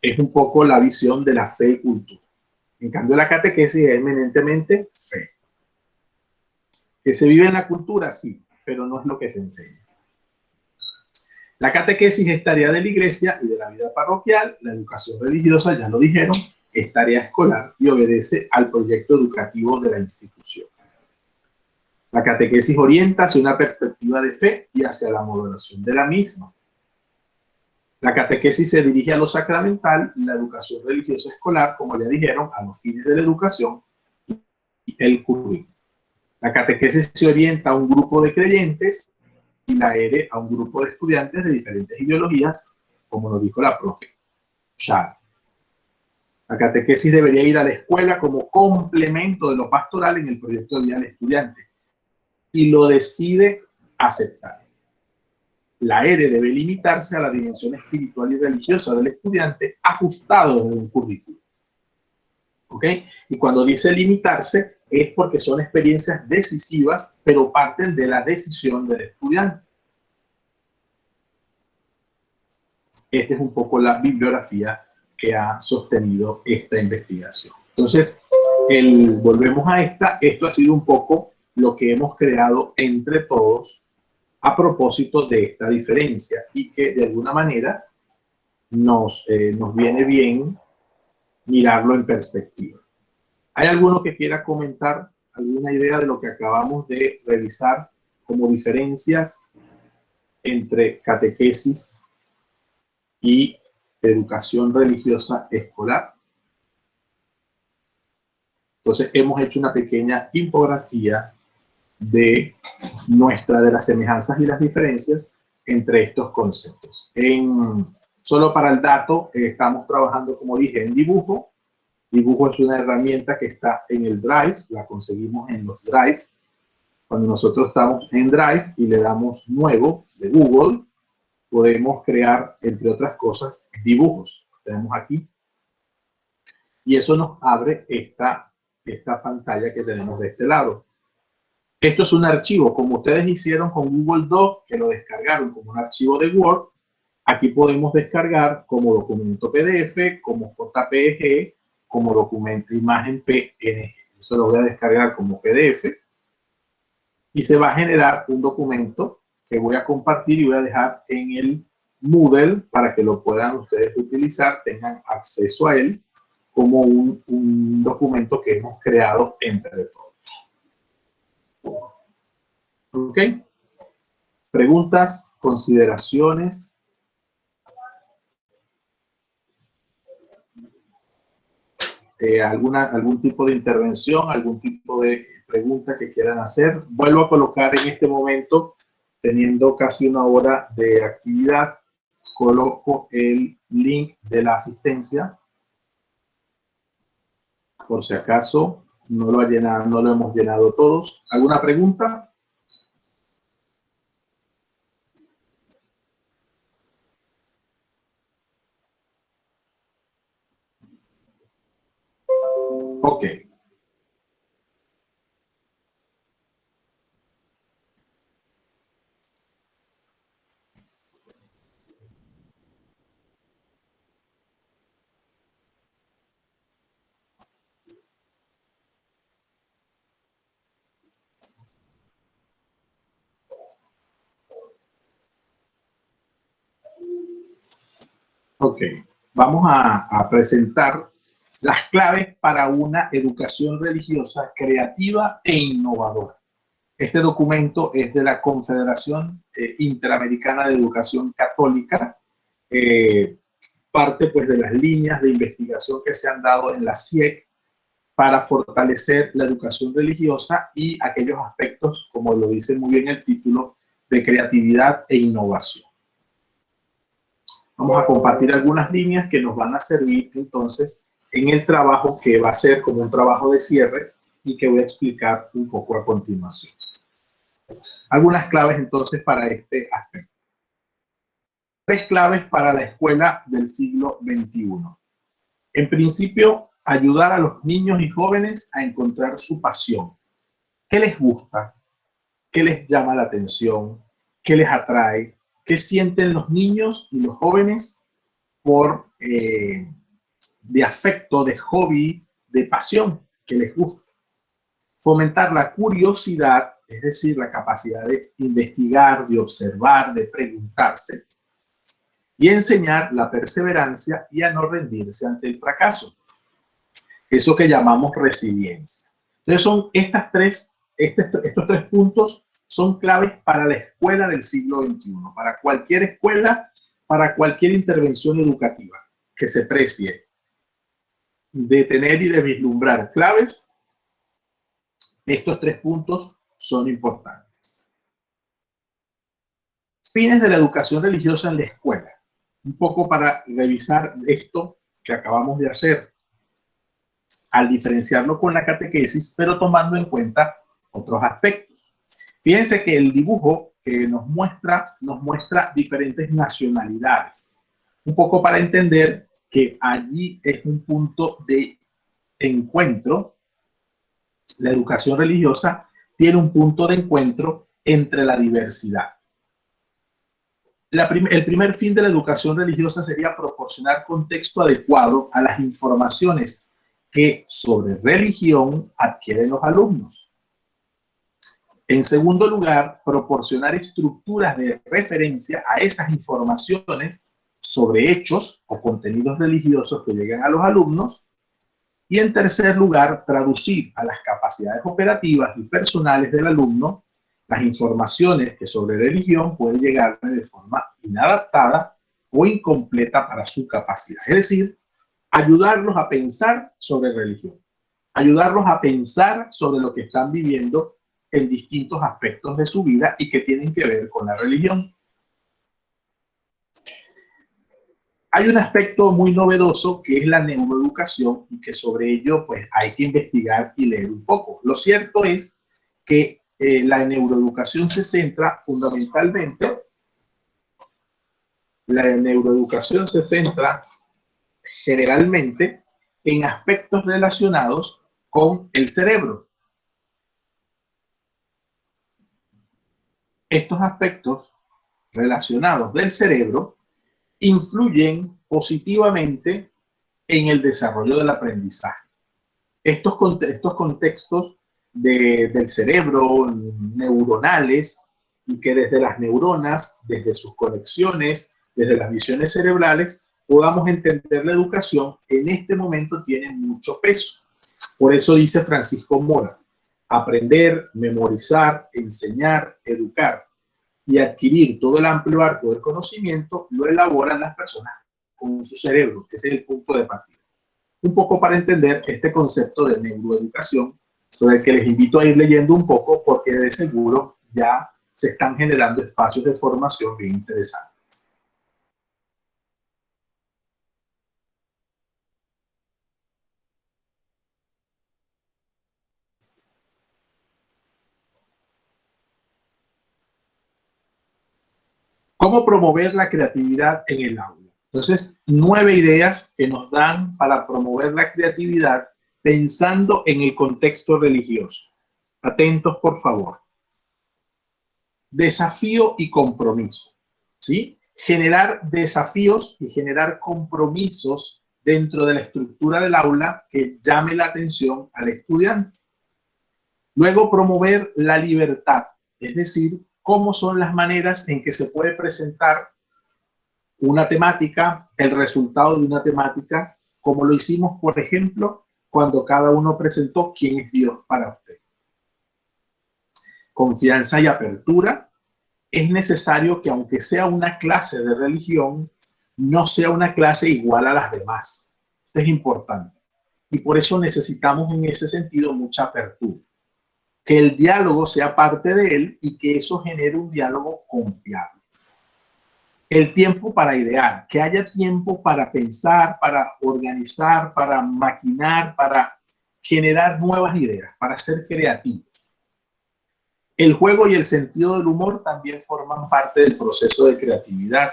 Es un poco la visión de la fe y cultura. En cambio, la catequesis es eminentemente fe. ¿Que se vive en la cultura? Sí, pero no es lo que se enseña. La catequesis es tarea de la iglesia y de la vida parroquial. La educación religiosa, ya lo dijeron, es tarea escolar y obedece al proyecto educativo de la institución. La catequesis orienta hacia una perspectiva de fe y hacia la moderación de la misma. La catequesis se dirige a lo sacramental y la educación religiosa escolar, como ya dijeron, a los fines de la educación y el currículum. La catequesis se orienta a un grupo de creyentes y la ERE a un grupo de estudiantes de diferentes ideologías, como nos dijo la profe Char. La catequesis debería ir a la escuela como complemento de lo pastoral en el proyecto de vida del estudiante. Si lo decide aceptar. La ERE debe limitarse a la dimensión espiritual y religiosa del estudiante, ajustado desde un currículo. ¿Ok? Y cuando dice limitarse, es porque son experiencias decisivas, pero parten de la decisión del estudiante. Esta es un poco la bibliografía que ha sostenido esta investigación. Entonces, volvemos a esto ha sido un poco lo que hemos creado entre todos a propósito de esta diferencia y que de alguna manera nos viene bien mirarlo en perspectiva. ¿Hay alguno que quiera comentar alguna idea de lo que acabamos de revisar como diferencias entre catequesis y educación religiosa escolar? Entonces hemos hecho una pequeña infografía de las semejanzas y las diferencias entre estos conceptos. Solo para el dato, estamos trabajando, como dije, en dibujo. Dibujo es una herramienta que está en el Drive, la conseguimos en los Drive. Cuando nosotros estamos en Drive y le damos nuevo de Google, podemos crear, entre otras cosas, dibujos. Tenemos aquí. Y eso nos abre esta pantalla que tenemos de este lado. Esto es un archivo, como ustedes hicieron con Google Docs, que lo descargaron como un archivo de Word. Aquí podemos descargar como documento PDF, como JPG, como documento imagen PNG. Eso lo voy a descargar como PDF. Y se va a generar un documento que voy a compartir y voy a dejar en el Moodle para que lo puedan ustedes utilizar, tengan acceso a él como un documento que hemos creado entre todos. ¿Ok? ¿Preguntas? ¿Consideraciones? ¿Algún tipo de intervención? ¿Algún tipo de pregunta que quieran hacer? Vuelvo a colocar en este momento, teniendo casi una hora de actividad, coloco el link de la asistencia. Por si acaso no lo hemos llenado todos. ¿Alguna pregunta? Ok. Ok, vamos a presentar las claves para una educación religiosa creativa e innovadora. Este documento es de la Confederación Interamericana de Educación Católica, parte pues de las líneas de investigación que se han dado en la CIEC para fortalecer la educación religiosa y aquellos aspectos, como lo dice muy bien el título, de creatividad e innovación. Vamos a compartir algunas líneas que nos van a servir entonces en el trabajo que va a ser como un trabajo de cierre y que voy a explicar un poco a continuación. Algunas claves entonces para este aspecto. 3 claves para la escuela del siglo XXI. En principio, ayudar a los niños y jóvenes a encontrar su pasión. ¿Qué les gusta? ¿Qué les llama la atención? ¿Qué les atrae? ¿Qué sienten los niños y los jóvenes de afecto, de hobby, de pasión que les gusta? Fomentar la curiosidad, es decir, la capacidad de investigar, de observar, de preguntarse. Y enseñar la perseverancia y a no rendirse ante el fracaso. Eso que llamamos resiliencia. Entonces estos tres puntos son claves para la escuela del siglo XXI, para cualquier escuela, para cualquier intervención educativa que se precie de tener y de vislumbrar claves. Estos 3 puntos son importantes. Fines de la educación religiosa en la escuela. Un poco para revisar esto que acabamos de hacer. al diferenciarlo con la catequesis, pero tomando en cuenta otros aspectos. Fíjense que el dibujo nos muestra diferentes nacionalidades, un poco para entender que allí es un punto de encuentro. La educación religiosa tiene un punto de encuentro entre la diversidad. El primer fin de la educación religiosa sería proporcionar contexto adecuado a las informaciones que sobre religión adquieren los alumnos. En segundo lugar, proporcionar estructuras de referencia a esas informaciones sobre hechos o contenidos religiosos que llegan a los alumnos. Y en tercer lugar, traducir a las capacidades operativas y personales del alumno las informaciones que sobre religión pueden llegar de forma inadaptada o incompleta para su capacidad. Es decir, ayudarlos a pensar sobre religión, ayudarlos a pensar sobre lo que están viviendo en distintos aspectos de su vida y que tienen que ver con la religión. Hay un aspecto muy novedoso que es la neuroeducación y que sobre ello pues hay que investigar y leer un poco. Lo cierto es que la neuroeducación se centra fundamentalmente, generalmente en aspectos relacionados con el cerebro. Estos aspectos relacionados del cerebro influyen positivamente en el desarrollo del aprendizaje. Estos contextos del cerebro neuronales, y que desde las neuronas, desde sus conexiones, desde las visiones cerebrales, podamos entender la educación, en este momento tienen mucho peso. Por eso dice Francisco Mora: aprender, memorizar, enseñar, educar y adquirir todo el amplio arco del conocimiento lo elaboran las personas con su cerebro. Ese es el punto de partida. Un poco para entender este concepto de neuroeducación, sobre el que les invito a ir leyendo un poco, porque de seguro ya se están generando espacios de formación bien interesantes. ¿Cómo promover la creatividad en el aula? Entonces, 9 ideas que nos dan para promover la creatividad pensando en el contexto religioso. Atentos, por favor. Desafío y compromiso, ¿sí? Generar desafíos y generar compromisos dentro de la estructura del aula que llame la atención al estudiante. Luego, promover la libertad, es decir, cómo son las maneras en que se puede presentar una temática, el resultado de una temática, como lo hicimos, por ejemplo, cuando cada uno presentó ¿Quién es Dios para usted? Confianza y apertura. Es necesario que, aunque sea una clase de religión, no sea una clase igual a las demás. Esto es importante. Y por eso necesitamos en ese sentido mucha apertura. Que el diálogo sea parte de él y que eso genere un diálogo confiable. El tiempo para idear, que haya tiempo para pensar, para organizar, para maquinar, para generar nuevas ideas, para ser creativos. El juego y el sentido del humor también forman parte del proceso de creatividad.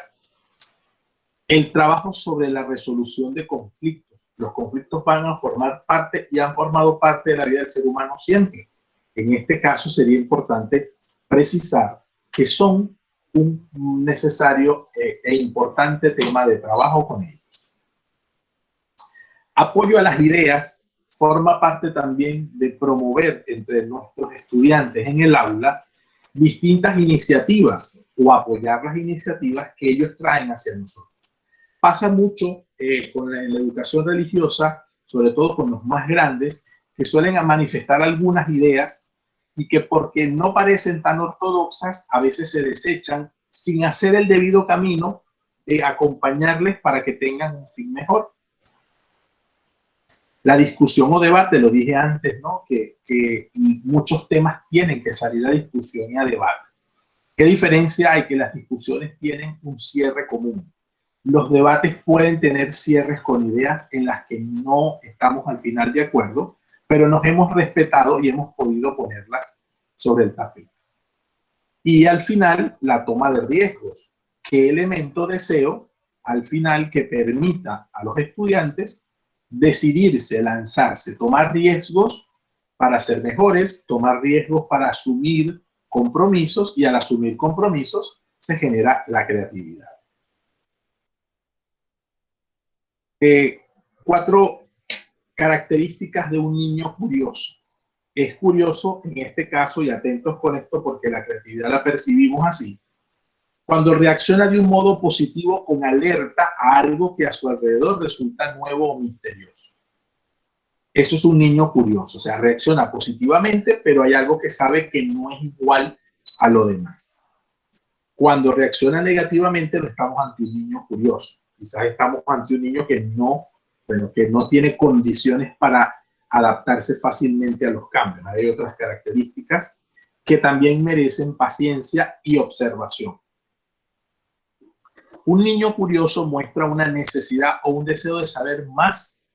El trabajo sobre la resolución de conflictos. Los conflictos van a formar parte y han formado parte de la vida del ser humano siempre. En este caso sería importante precisar que son un necesario e importante tema de trabajo con ellos. Apoyo a las ideas forma parte también de promover entre nuestros estudiantes en el aula distintas iniciativas o apoyar las iniciativas que ellos traen hacia nosotros. Pasa mucho con la educación religiosa, sobre todo con los más grandes, que suelen manifestar algunas ideas y que porque no parecen tan ortodoxas, a veces se desechan sin hacer el debido camino de acompañarles para que tengan un fin mejor. La discusión o debate, lo dije antes, ¿no? Que muchos temas tienen que salir a discusión y a debate. ¿Qué diferencia hay? Que las discusiones tienen un cierre común. Los debates pueden tener cierres con ideas en las que no estamos al final de acuerdo, pero nos hemos respetado y hemos podido ponerlas sobre el tapete. Y al final, la toma de riesgos. ¿Qué elemento deseo al final que permita a los estudiantes decidirse, lanzarse, tomar riesgos para ser mejores, tomar riesgos para asumir compromisos, y al asumir compromisos se genera la creatividad? 4 características de un niño curioso. Es curioso en este caso, y atentos con esto porque la creatividad la percibimos así, cuando reacciona de un modo positivo con alerta a algo que a su alrededor resulta nuevo o misterioso. Eso es un niño curioso, o sea, reacciona positivamente, pero hay algo que sabe que no es igual a lo demás. Cuando reacciona negativamente, no estamos ante un niño curioso. Quizás estamos ante un niño que no tiene condiciones para adaptarse fácilmente a los cambios. Hay otras características que también merecen paciencia y observación. Un niño curioso muestra una necesidad o un deseo de saber más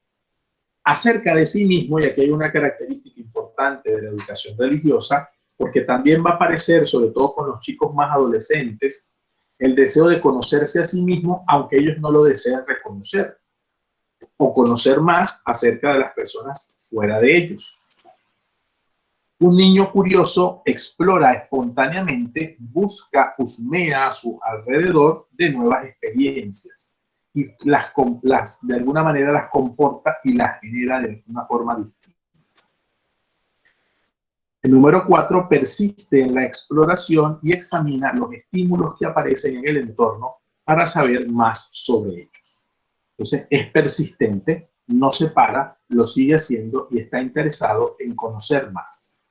acerca de sí mismo, y aquí hay una característica importante de la educación religiosa, porque también va a aparecer, sobre todo con los chicos más adolescentes, el deseo de conocerse a sí mismo, aunque ellos no lo deseen reconocer, o conocer más acerca de las personas fuera de ellos. Un niño curioso explora espontáneamente, busca, husmea a su alrededor de nuevas experiencias y de alguna manera las comporta y las genera de una forma distinta. El número 4 persiste en la exploración y examina los estímulos que aparecen en el entorno para saber más sobre ellos. Entonces, es persistente, no se para, lo sigue haciendo y está interesado en conocer más.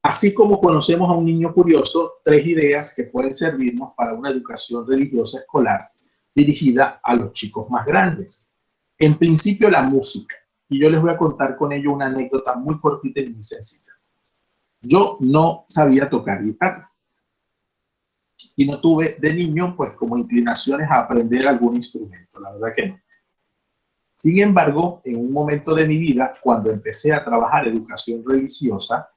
Así como conocemos a un niño curioso, 3 ideas que pueden servirnos para una educación religiosa escolar dirigida a los chicos más grandes. En principio, la música. Y yo les voy a contar con ello una anécdota muy cortita y muy sencilla. Yo no sabía tocar guitarra. Y no tuve de niño, pues, como inclinaciones a aprender algún instrumento. La verdad que no. Sin embargo, en un momento de mi vida, cuando empecé a trabajar educación religiosa,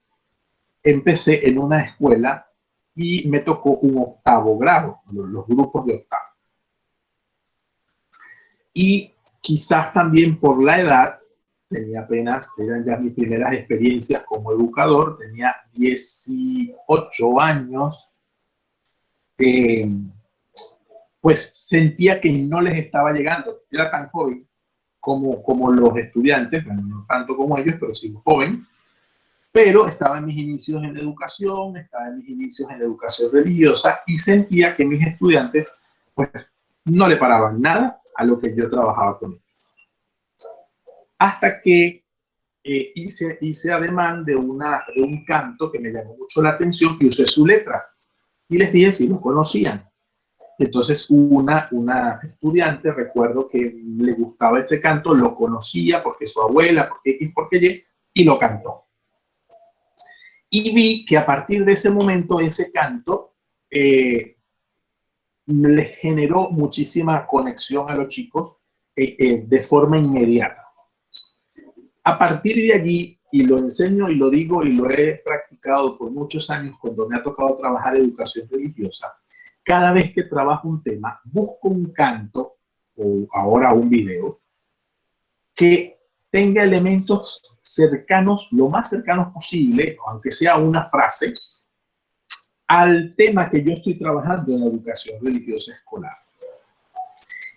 empecé en una escuela y me tocó un 8º grado, los grupos de 8º. Y quizás también por la edad, eran ya mis primeras experiencias como educador, tenía 18 años, pues sentía que no les estaba llegando. Era tan joven como los estudiantes, bueno, no tanto como ellos, pero sí joven, pero estaba en mis inicios en la educación, estaba en mis inicios en la educación religiosa y sentía que mis estudiantes pues no le paraban nada a lo que yo trabajaba con ellos. Hasta que hice ademán de un canto que me llamó mucho la atención, que usé su letra y les dije si lo conocían. Entonces una estudiante, recuerdo que le gustaba ese canto, lo conocía porque su abuela, porque X, porque Y, y lo cantó. Y vi que a partir de ese momento ese canto le generó muchísima conexión a los chicos de forma inmediata. A partir de allí, y lo enseño y lo digo y lo he practicado por muchos años cuando me ha tocado trabajar educación religiosa, cada vez que trabajo un tema, busco un canto o ahora un video que tenga elementos cercanos, lo más cercanos posible, aunque sea una frase, al tema que yo estoy trabajando en la educación religiosa escolar.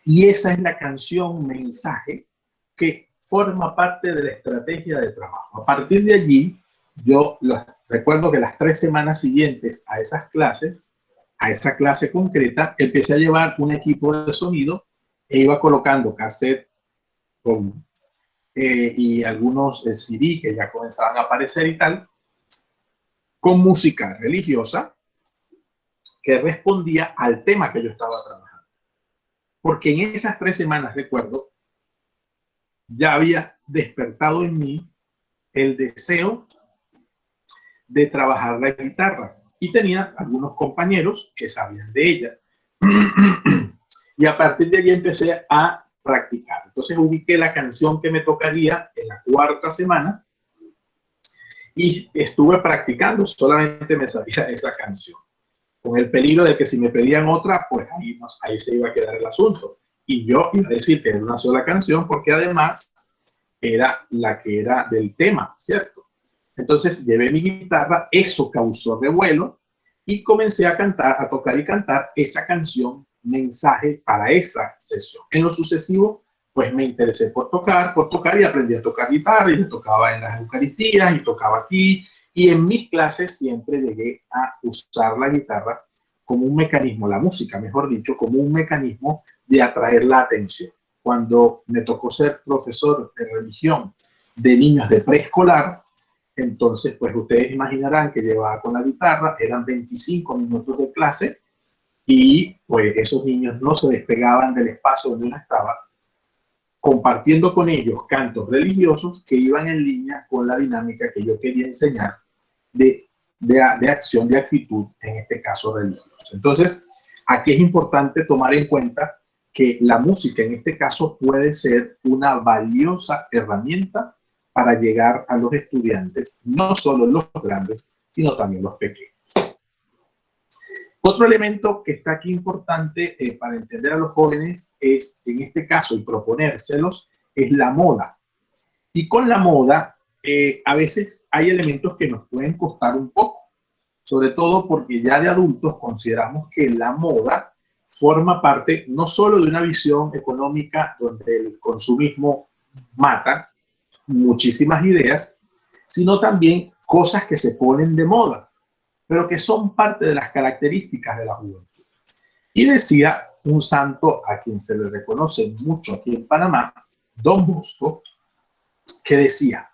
Y esa es la canción mensaje que forma parte de la estrategia de trabajo. A partir de allí, yo recuerdo que las 3 semanas siguientes a esas clases, a esa clase concreta, empecé a llevar un equipo de sonido e iba colocando cassette y algunos CD que ya comenzaban a aparecer y tal, con música religiosa que respondía al tema que yo estaba trabajando. Porque en esas 3 semanas, recuerdo, ya había despertado en mí el deseo de trabajar la guitarra. y tenía algunos compañeros que sabían de ella. Y a partir de allí empecé a practicar. Entonces ubiqué la canción que me tocaría en la 4ª semana y estuve practicando, solamente me sabía esa canción, con el peligro de que si me pedían otra, pues ahí se iba a quedar el asunto. Y yo iba a decir que era una sola canción, porque además era la que era del tema, ¿cierto? Entonces llevé mi guitarra, eso causó revuelo, y comencé a cantar, a tocar y cantar esa canción, mensaje, para esa sesión. En lo sucesivo, pues me interesé por tocar y aprendí a tocar guitarra, y tocaba en las Eucaristías, y tocaba aquí, y en mis clases siempre llegué a usar la guitarra como un mecanismo, la música, mejor dicho, como un mecanismo de atraer la atención. Cuando me tocó ser profesor de religión de niños de preescolar, entonces, pues ustedes imaginarán que llevaba con la guitarra, eran 25 minutos de clase, y pues esos niños no se despegaban del espacio donde uno estaba, compartiendo con ellos cantos religiosos que iban en línea con la dinámica que yo quería enseñar de acción, de actitud, en este caso religioso. Entonces, aquí es importante tomar en cuenta que la música en este caso puede ser una valiosa herramienta para llegar a los estudiantes, no solo los grandes, sino también los pequeños. Otro elemento que está aquí importante para entender a los jóvenes es, en este caso, y proponérselos, es la moda. Y con la moda, a veces hay elementos que nos pueden costar un poco, sobre todo porque ya de adultos consideramos que la moda forma parte no solo de una visión económica donde el consumismo mata muchísimas ideas, sino también cosas que se ponen de moda, pero que son parte de las características de la juventud. Y decía un santo a quien se le reconoce mucho aquí en Panamá, Don Bosco, que decía,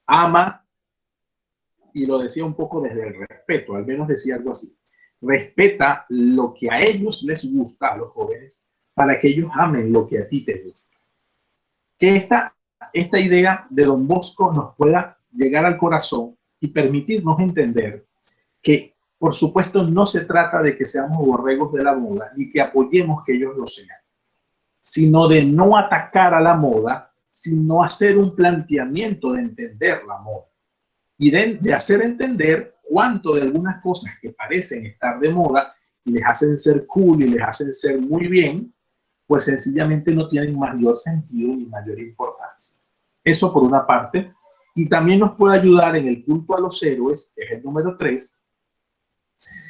ama, y lo decía un poco desde el respeto, al menos decía algo así, respeta lo que a ellos les gusta, a los jóvenes, para que ellos amen lo que a ti te gusta. Que esta idea de Don Bosco nos pueda llegar al corazón y permitirnos entender que, por supuesto, no se trata de que seamos borregos de la moda ni que apoyemos que ellos lo sean, sino de no atacar a la moda, sino hacer un planteamiento de entender la moda y de hacer entender cuánto de algunas cosas que parecen estar de moda y les hacen ser cool y les hacen ser muy bien, pues sencillamente no tienen mayor sentido ni mayor importancia. Eso por una parte. Y también nos puede ayudar en el culto a los héroes, que es el número 3,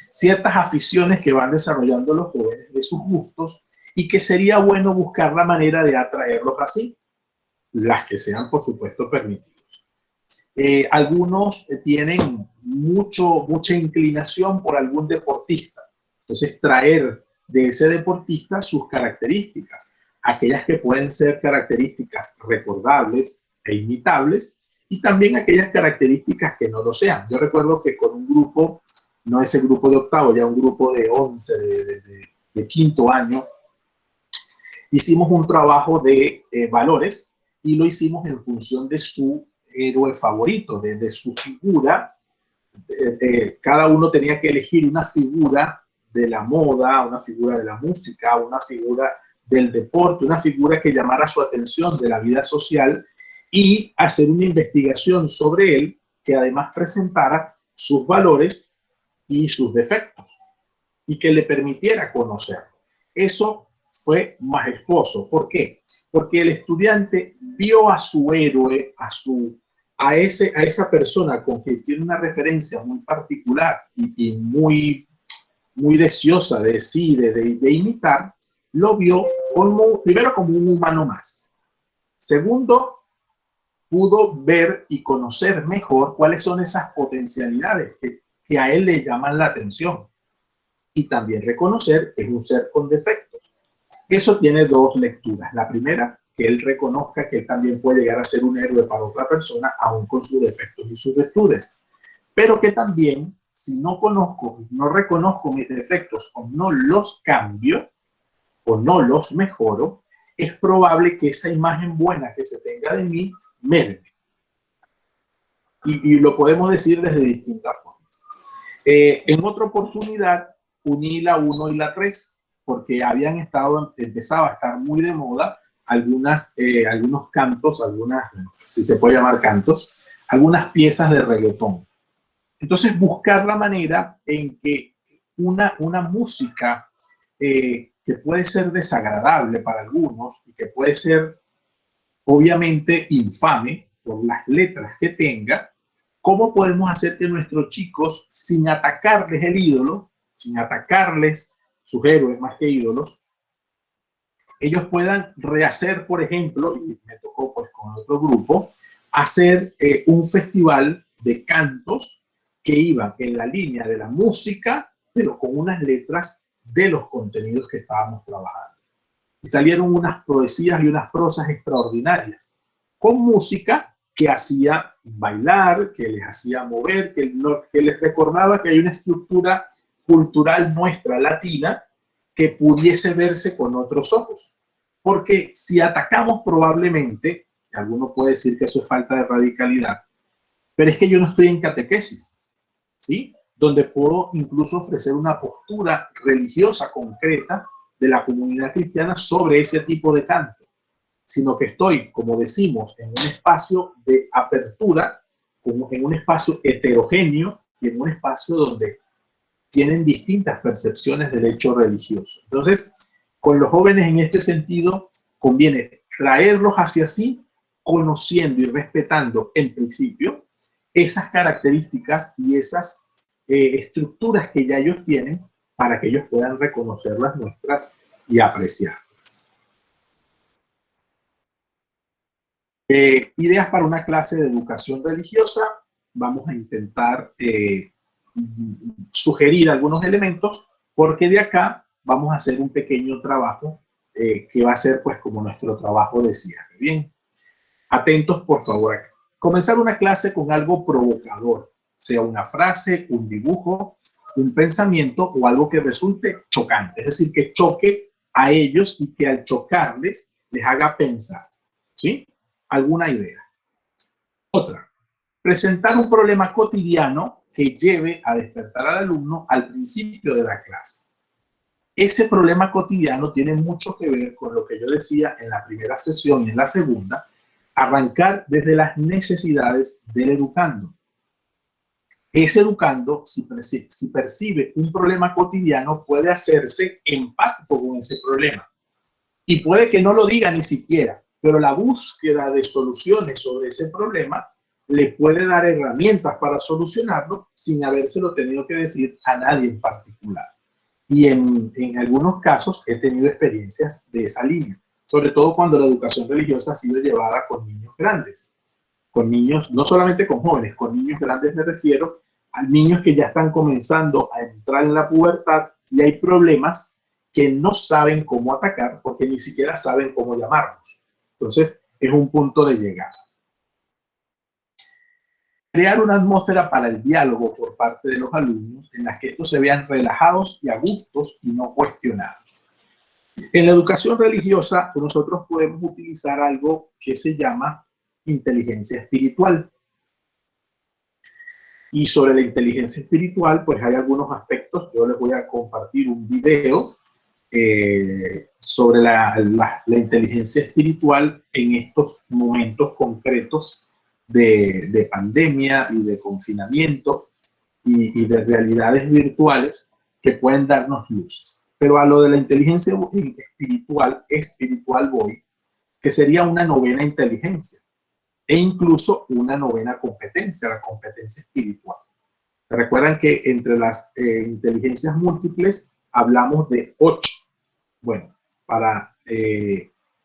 ciertas aficiones que van desarrollando los jóvenes de sus gustos y que sería bueno buscar la manera de atraerlos así, las que sean, por supuesto, permitidos. Algunos tienen mucha inclinación por algún deportista, entonces traer de ese deportista sus características, aquellas que pueden ser características recordables e imitables, y también aquellas características que no lo sean. Yo recuerdo que con un grupo, no ese grupo de octavo, ya un grupo de 11, de quinto año, hicimos un trabajo de valores y lo hicimos en función de su héroe favorito, de su figura. Cada uno tenía que elegir una figura de la moda, una figura de la música, una figura del deporte, una figura que llamara su atención de la vida social y hacer una investigación sobre él que además presentara sus valores y sus defectos y que le permitiera conocerlo. Eso fue majestuoso. ¿Por qué? Porque el estudiante vio a su héroe, a esa persona con quien tiene una referencia muy particular y muy deseosa de sí, de imitar, lo vio primero como un humano más. Segundo, pudo ver y conocer mejor cuáles son esas potencialidades que a él le llaman la atención. Y también reconocer que es un ser con defectos. Eso tiene dos lecturas. La primera, que él reconozca que él también puede llegar a ser un héroe para otra persona, aún con sus defectos y sus virtudes. Pero que también, si no reconozco mis defectos o no los cambio o no los mejoro, es probable que esa imagen buena que se tenga de mí merme. Y lo podemos decir desde distintas formas. En otra oportunidad uní la 1 y la 3 porque empezaba a estar muy de moda algunos cantos, si se puede llamar cantos, algunas piezas de reggaetón. Entonces buscar la manera en que una música que puede ser desagradable para algunos y que puede ser obviamente infame por las letras que tenga, ¿cómo podemos hacer que nuestros chicos, sin atacarles el ídolo, sin atacarles sus héroes más que ídolos, ellos puedan rehacer, por ejemplo, y me tocó pues con otro grupo, hacer un festival de cantos que iban en la línea de la música, pero con unas letras de los contenidos que estábamos trabajando. Y salieron unas poesías y unas prosas extraordinarias, con música que hacía bailar, que les hacía mover, que les recordaba que hay una estructura cultural nuestra latina que pudiese verse con otros ojos. Porque si atacamos probablemente, alguno puede decir que eso es falta de radicalidad, pero es que yo no estoy en catequesis, ¿sí? Donde puedo incluso ofrecer una postura religiosa concreta de la comunidad cristiana sobre ese tipo de canto, sino que estoy, como decimos, en un espacio de apertura, como en un espacio heterogéneo y en un espacio donde tienen distintas percepciones del hecho religioso. Entonces, con los jóvenes en este sentido, conviene traerlos hacia sí, conociendo y respetando en principio esas características y esas estructuras que ya ellos tienen para que ellos puedan reconocer las nuestras y apreciarlas. Ideas para una clase de educación religiosa. Vamos a intentar sugerir algunos elementos, porque de acá vamos a hacer un pequeño trabajo que va a ser pues como nuestro trabajo de cierre. Bien, atentos por favor. Comenzar una clase con algo provocador, sea una frase, un dibujo, un pensamiento o algo que resulte chocante, es decir, que choque a ellos y que al chocarles les haga pensar, ¿sí? Alguna idea. Otra, presentar un problema cotidiano que lleve a despertar al alumno al principio de la clase. Ese problema cotidiano tiene mucho que ver con lo que yo decía en la primera sesión y en la segunda, arrancar desde las necesidades del educando. Ese educando, si percibe un problema cotidiano, puede hacerse empático con ese problema. Y puede que no lo diga ni siquiera, pero la búsqueda de soluciones sobre ese problema le puede dar herramientas para solucionarlo sin habérselo tenido que decir a nadie en particular. Y en algunos casos he tenido experiencias de esa línea, sobre todo cuando la educación religiosa ha sido llevada con niños grandes, con niños, no solamente con jóvenes, con niños grandes me refiero a niños que ya están comenzando a entrar en la pubertad y hay problemas que no saben cómo atacar porque ni siquiera saben cómo llamarlos. Entonces, es un punto de llegada. Crear una atmósfera para el diálogo por parte de los alumnos en la que estos se vean relajados y a gustos y no cuestionados. En la educación religiosa, nosotros podemos utilizar algo que se llama inteligencia espiritual. Y sobre la inteligencia espiritual, pues hay algunos aspectos. Yo les voy a compartir un video sobre la inteligencia espiritual en estos momentos concretos de pandemia y de confinamiento y de realidades virtuales que pueden darnos luces. Pero a lo de la inteligencia espiritual voy, que sería una novena inteligencia e incluso una novena competencia, la competencia espiritual. Recuerdan que entre las inteligencias múltiples hablamos de 8. Bueno, para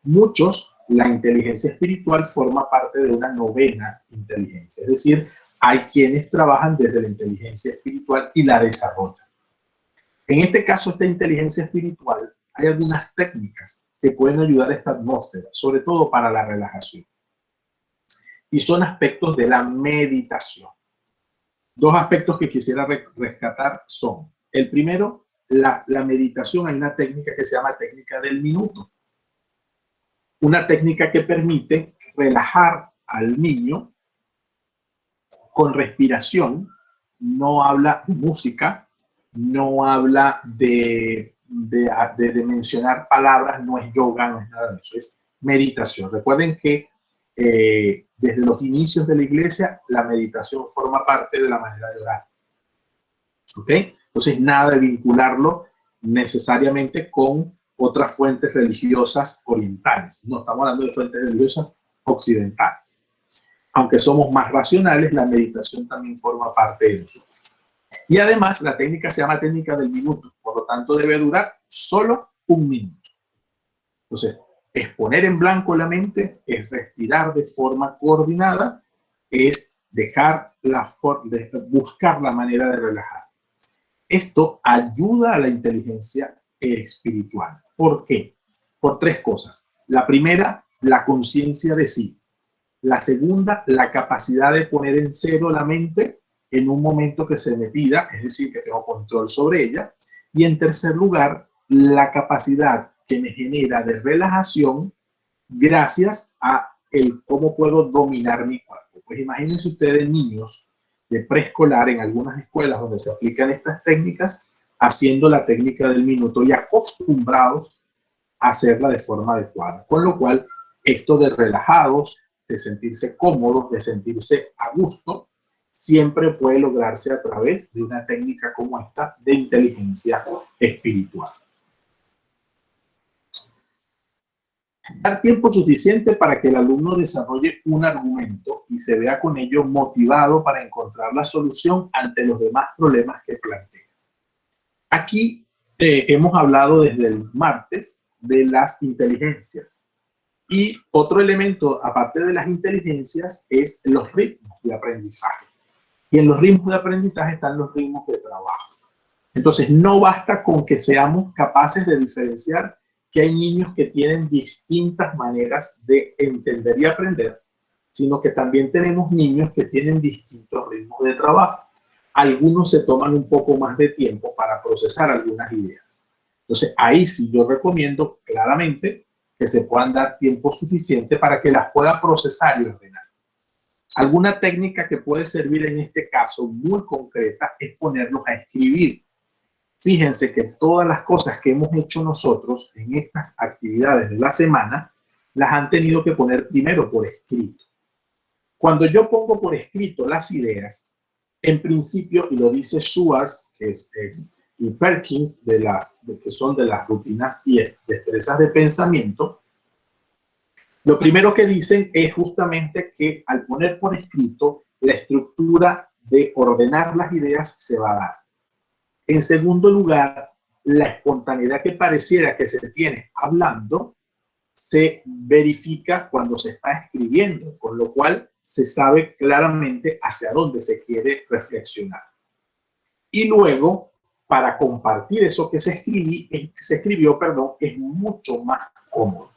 muchos la inteligencia espiritual forma parte de una novena inteligencia, es decir, hay quienes trabajan desde la inteligencia espiritual y la desarrollan. En este caso, esta inteligencia espiritual, hay algunas técnicas que pueden ayudar a esta atmósfera, sobre todo para la relajación. Y son aspectos de la meditación. Dos aspectos que quisiera rescatar son, el primero, la meditación. Hay una técnica que se llama técnica del minuto. Una técnica que permite relajar al niño con respiración no habla de música, no habla de mencionar palabras, no es yoga, no es nada de eso, es meditación. Recuerden que desde los inicios de la iglesia, la meditación forma parte de la manera de orar. ¿Ok? Entonces, nada de vincularlo necesariamente con otras fuentes religiosas orientales. No, estamos hablando de fuentes religiosas occidentales. Aunque somos más racionales, la meditación también forma parte de nosotros. Y además, la técnica se llama técnica del minuto. Por lo tanto, debe durar solo 1 minuto. Entonces, es poner en blanco la mente, es respirar de forma coordinada, es buscar la manera de relajar. Esto ayuda a la inteligencia espiritual. ¿Por qué? Por 3 cosas. La primera, la conciencia de sí. La segunda, la capacidad de poner en cero la mente en un momento que se me pida, es decir, que tengo control sobre ella. Y en tercer lugar, la capacidad que me genera de relajación gracias a el cómo puedo dominar mi cuerpo. Pues imagínense ustedes niños de preescolar en algunas escuelas donde se aplican estas técnicas, haciendo la técnica del minuto y acostumbrados a hacerla de forma adecuada. Con lo cual, esto de relajados, de sentirse cómodos, de sentirse a gusto, siempre puede lograrse a través de una técnica como esta de inteligencia espiritual. Dar tiempo suficiente para que el alumno desarrolle un argumento y se vea con ello motivado para encontrar la solución ante los demás problemas que plantea. Aquí hemos hablado desde el martes de las inteligencias. Y otro elemento, aparte de las inteligencias, es los ritmos de aprendizaje. Y en los ritmos de aprendizaje están los ritmos de trabajo. Entonces, no basta con que seamos capaces de diferenciar que hay niños que tienen distintas maneras de entender y aprender, sino que también tenemos niños que tienen distintos ritmos de trabajo. Algunos se toman un poco más de tiempo para procesar algunas ideas. Entonces, ahí sí yo recomiendo claramente que se puedan dar tiempo suficiente para que las pueda procesar y ordenar. Alguna técnica que puede servir en este caso muy concreta es ponerlos a escribir. Fíjense que todas las cosas que hemos hecho nosotros en estas actividades de la semana, las han tenido que poner primero por escrito. Cuando yo pongo por escrito las ideas, en principio, y lo dice Schwartz, y Perkins, que son de las rutinas y destrezas de pensamiento, lo primero que dicen es justamente que al poner por escrito, la estructura de ordenar las ideas se va a dar. En segundo lugar, la espontaneidad que pareciera que se tiene hablando se verifica cuando se está escribiendo, con lo cual se sabe claramente hacia dónde se quiere reflexionar. Y luego, para compartir eso que se escribió, es mucho más cómodo.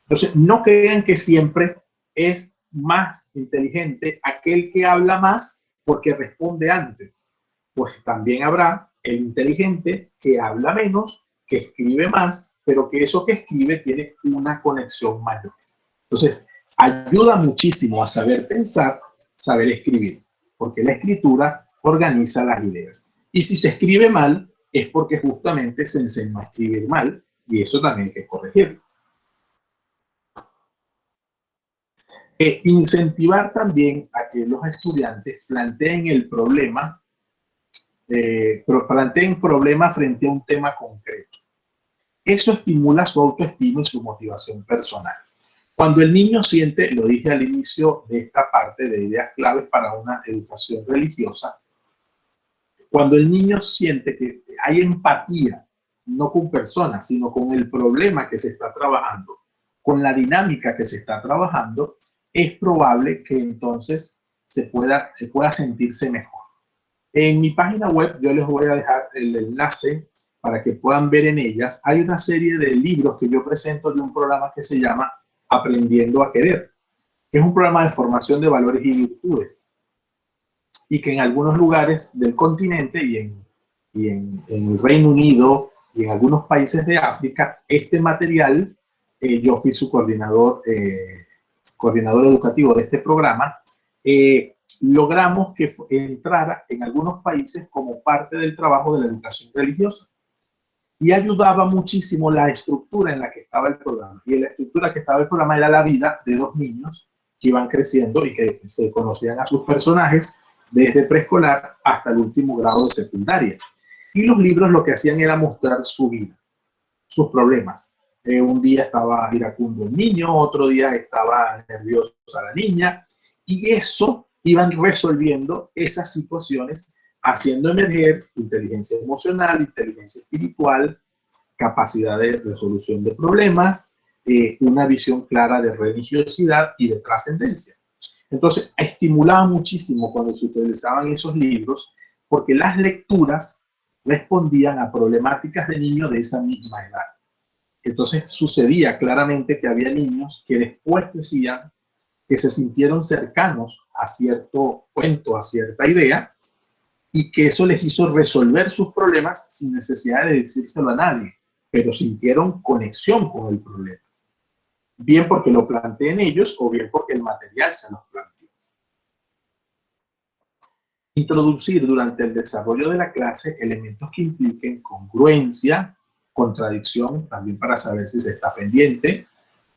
Entonces, no crean que siempre es más inteligente aquel que habla más porque responde antes. Pues también habrá el inteligente que habla menos, que escribe más, pero que eso que escribe tiene una conexión mayor. Entonces, ayuda muchísimo a saber pensar, saber escribir, porque la escritura organiza las ideas. Y si se escribe mal, es porque justamente se enseñó a escribir mal, y eso también hay que corregirlo. Incentivar también a que los estudiantes planteen problemas frente a un tema concreto. Eso estimula su autoestima y su motivación personal. Cuando el niño siente, lo dije al inicio de esta parte de ideas claves para una educación religiosa, cuando el niño siente que hay empatía, no con personas, sino con el problema que se está trabajando, con la dinámica que se está trabajando, es probable que entonces se pueda sentirse mejor. En mi página web yo les voy a dejar el enlace para que puedan ver en ellas. Hay una serie de libros que yo presento de un programa que se llama Aprendiendo a Querer. Es un programa de formación de valores y virtudes y que en algunos lugares del continente y en el Reino Unido y en algunos países de África, este material, yo fui su coordinador educativo de este programa, logramos que entrara en algunos países como parte del trabajo de la educación religiosa. Y ayudaba muchísimo la estructura en la que estaba el programa. Y la estructura que estaba el programa era la vida de dos niños que iban creciendo y que se conocían a sus personajes desde preescolar hasta el último grado de secundaria. Y los libros lo que hacían era mostrar su vida, sus problemas. Un día estaba iracundo el niño, otro día estaba nerviosa la niña, y eso iban resolviendo esas situaciones, haciendo emerger inteligencia emocional, inteligencia espiritual, capacidad de resolución de problemas, una visión clara de religiosidad y de trascendencia. Entonces, estimulaba muchísimo cuando se utilizaban esos libros, porque las lecturas respondían a problemáticas de niños de esa misma edad. Entonces, sucedía claramente que había niños que después decían que se sintieron cercanos a cierto cuento, a cierta idea, y que eso les hizo resolver sus problemas sin necesidad de decírselo a nadie, pero sintieron conexión con el problema. Bien porque lo planteen ellos o bien porque el material se los planteó. Introducir durante el desarrollo de la clase elementos que impliquen congruencia, contradicción, también para saber si se está pendiente,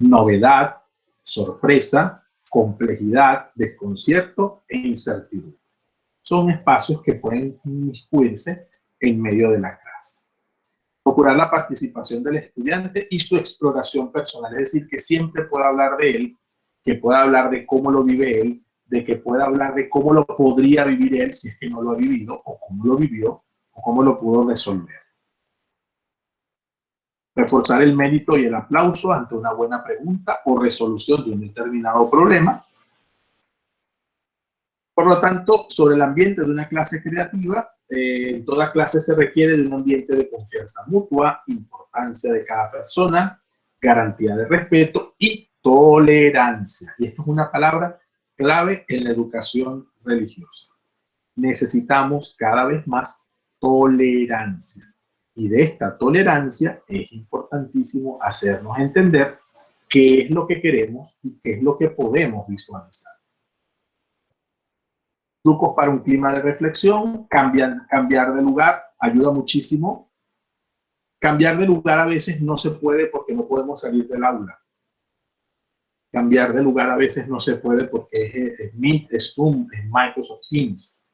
novedad, sorpresa, complejidad, desconcierto e incertidumbre. Son espacios que pueden inmiscuirse en medio de la clase. Procurar la participación del estudiante y su exploración personal, es decir, que siempre pueda hablar de él, que pueda hablar de cómo lo vive él, de que pueda hablar de cómo lo podría vivir él si es que no lo ha vivido, o cómo lo vivió, o cómo lo pudo resolver. Reforzar el mérito y el aplauso ante una buena pregunta o resolución de un determinado problema. Por lo tanto, sobre el ambiente de una clase creativa, en toda clase se requiere de un ambiente de confianza mutua, importancia de cada persona, garantía de respeto y tolerancia. Y esto es una palabra clave en la educación religiosa. Necesitamos cada vez más tolerancia. Y de esta tolerancia es importantísimo hacernos entender qué es lo que queremos y qué es lo que podemos visualizar. Trucos para un clima de reflexión, cambiar de lugar, ayuda muchísimo. Cambiar de lugar a veces no se puede porque no podemos salir del aula. Cambiar de lugar a veces no se puede porque es Meet, es Zoom, es Microsoft Teams.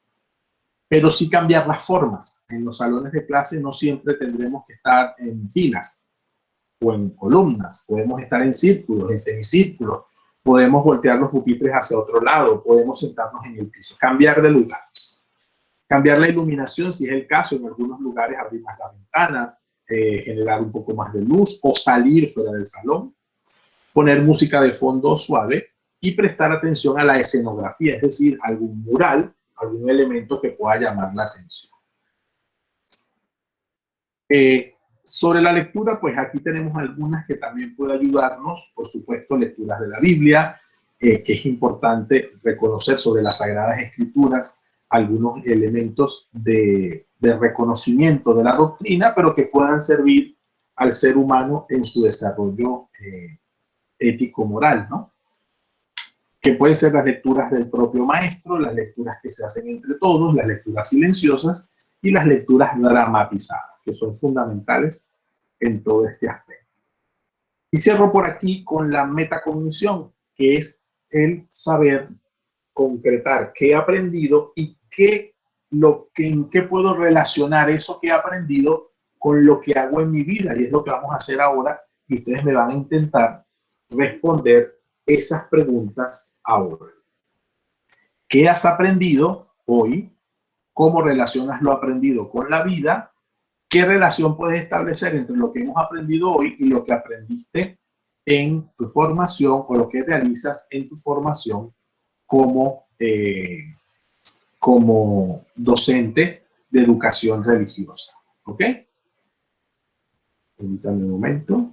Pero sí cambiar las formas. En los salones de clase no siempre tendremos que estar en filas o en columnas. Podemos estar en círculos, en semicírculos. Podemos voltear los pupitres hacia otro lado, podemos sentarnos en el piso, cambiar de lugar. Cambiar la iluminación, si es el caso, en algunos lugares abrir más las ventanas, generar un poco más de luz o salir fuera del salón. Poner música de fondo suave y prestar atención a la escenografía, es decir, algún mural, algún elemento que pueda llamar la atención. Sobre la lectura, pues aquí tenemos algunas que también pueden ayudarnos, por supuesto, lecturas de la Biblia, que es importante reconocer sobre las Sagradas Escrituras algunos elementos de reconocimiento de la doctrina, pero que puedan servir al ser humano en su desarrollo ético-moral, ¿no? Que pueden ser las lecturas del propio maestro, las lecturas que se hacen entre todos, las lecturas silenciosas y las lecturas dramatizadas, que son fundamentales en todo este aspecto. Y cierro por aquí con la metacognición, que es el saber concretar qué he aprendido y en qué puedo relacionar eso que he aprendido con lo que hago en mi vida. Y es lo que vamos a hacer ahora, y ustedes me van a intentar responder esas preguntas ahora. ¿Qué has aprendido hoy? ¿Cómo relacionas lo aprendido con la vida? ¿Qué relación puedes establecer entre lo que hemos aprendido hoy y lo que aprendiste en tu formación o lo que realizas en tu formación como docente de educación religiosa? ¿Ok? Permítanme un momento.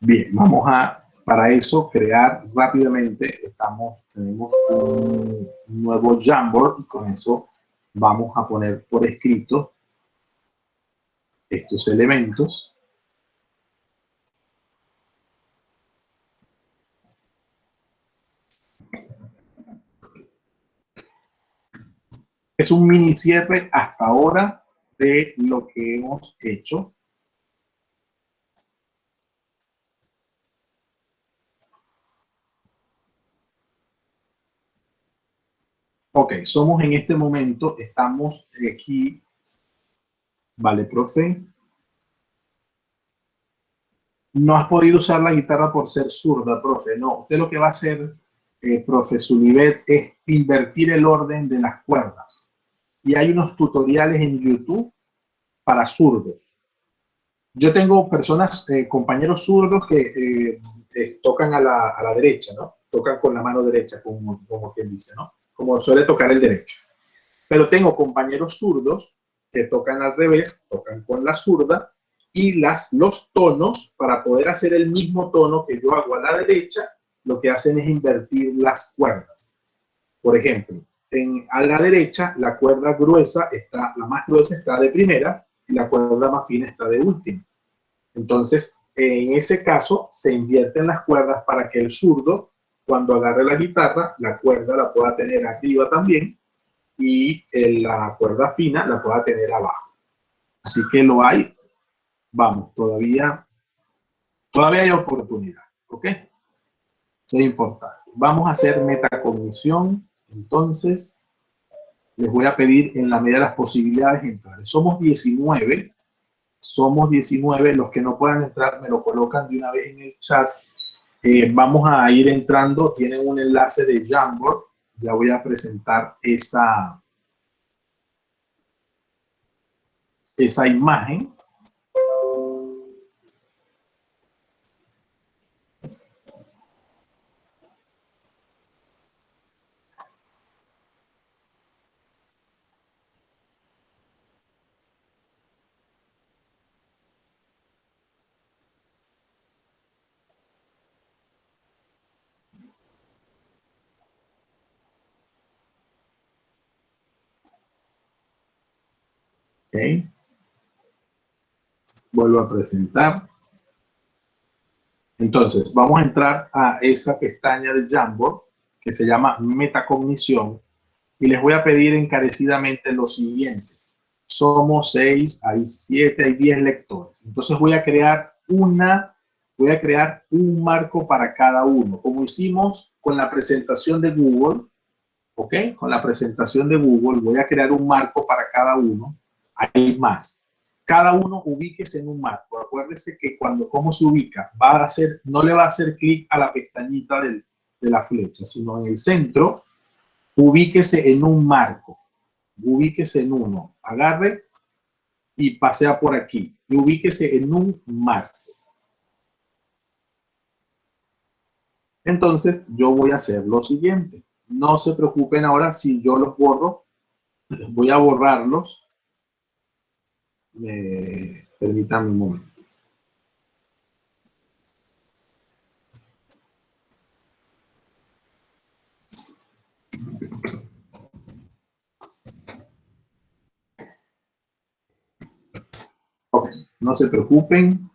Bien, vamos a para eso crear rápidamente, tenemos un nuevo Jamboard y con eso vamos a poner por escrito estos elementos. Es un mini cierre hasta ahora de lo que hemos hecho. Ok, somos en este momento, estamos aquí. Vale, profe. No has podido usar la guitarra por ser zurda, profe. No, usted lo que va a hacer, profe Sulivet, es invertir el orden de las cuerdas. Y hay unos tutoriales en YouTube para zurdos. Yo tengo personas, compañeros zurdos que tocan a la derecha, ¿no? Tocan con la mano derecha, como quien dice, ¿no? Como suele tocar el derecho. Pero tengo compañeros zurdos que tocan al revés, tocan con la zurda, y los tonos, para poder hacer el mismo tono que yo hago a la derecha, lo que hacen es invertir las cuerdas. Por ejemplo, a la derecha, la cuerda gruesa la más gruesa está de primera y la cuerda más fina está de última. Entonces, en ese caso, se invierten las cuerdas para que el zurdo, cuando agarre la guitarra, la cuerda la pueda tener arriba también y la cuerda fina la pueda tener abajo. Así que lo hay. Vamos, todavía hay oportunidad, ¿ok? Eso es importante. Vamos a hacer metacognición. Entonces, les voy a pedir en la medida de las posibilidades entrar. Somos 19. Somos 19. Los que no puedan entrar me lo colocan de una vez en el chat. Vamos a ir entrando. Tienen un enlace de Jamboard. Ya voy a presentar esa imagen. Okay. Vuelvo a presentar. Entonces, vamos a entrar a esa pestaña de Jamboard que se llama Metacognición y les voy a pedir encarecidamente lo siguiente. Somos 6, hay 7, hay 10 lectores. Entonces voy a crear un marco para cada uno, como hicimos con la presentación de Google. ¿Ok? Con la presentación de Google voy a crear un marco para cada uno. Hay más. Cada uno ubíquese en un marco. Acuérdese que cómo se ubica, no le va a hacer clic a la pestañita de la flecha, sino en el centro, ubíquese en un marco. Ubíquese en uno. Agarre y pasea por aquí. Y ubíquese en un marco. Entonces, yo voy a hacer lo siguiente. No se preocupen ahora si yo los borro. Voy a borrarlos. Permítanme un momento. Ok, no se preocupen.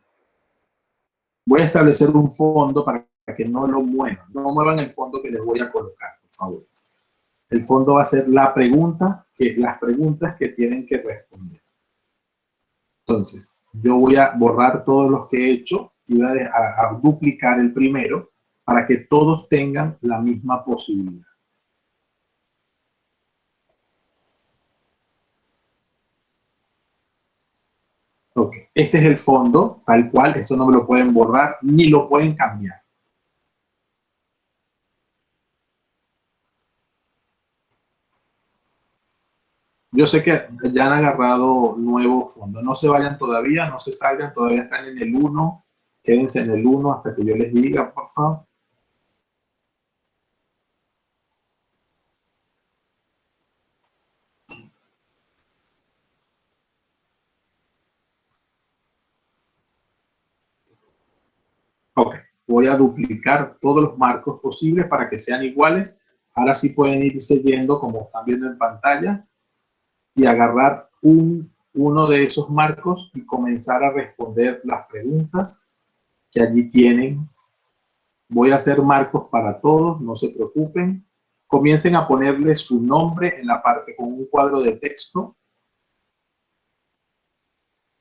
Voy a establecer un fondo para que no lo muevan. No muevan el fondo que les voy a colocar, por favor. El fondo va a ser las preguntas que tienen que responder. Entonces, yo voy a borrar todos los que he hecho y voy a duplicar el primero para que todos tengan la misma posibilidad. Ok, este es el fondo, tal cual, esto no me lo pueden borrar ni lo pueden cambiar. Yo sé que ya han agarrado nuevo fondo, no se vayan todavía, no se salgan, todavía están en el 1, quédense en el 1 hasta que yo les diga, por favor. Ok, Voy a duplicar todos los marcos posibles para que sean iguales. Ahora sí pueden irse yendo, como están viendo en pantalla, y agarrar uno de esos marcos y comenzar a responder las preguntas que allí tienen. Voy a hacer marcos para todos, no se preocupen. Comiencen a ponerle su nombre en la parte con un cuadro de texto.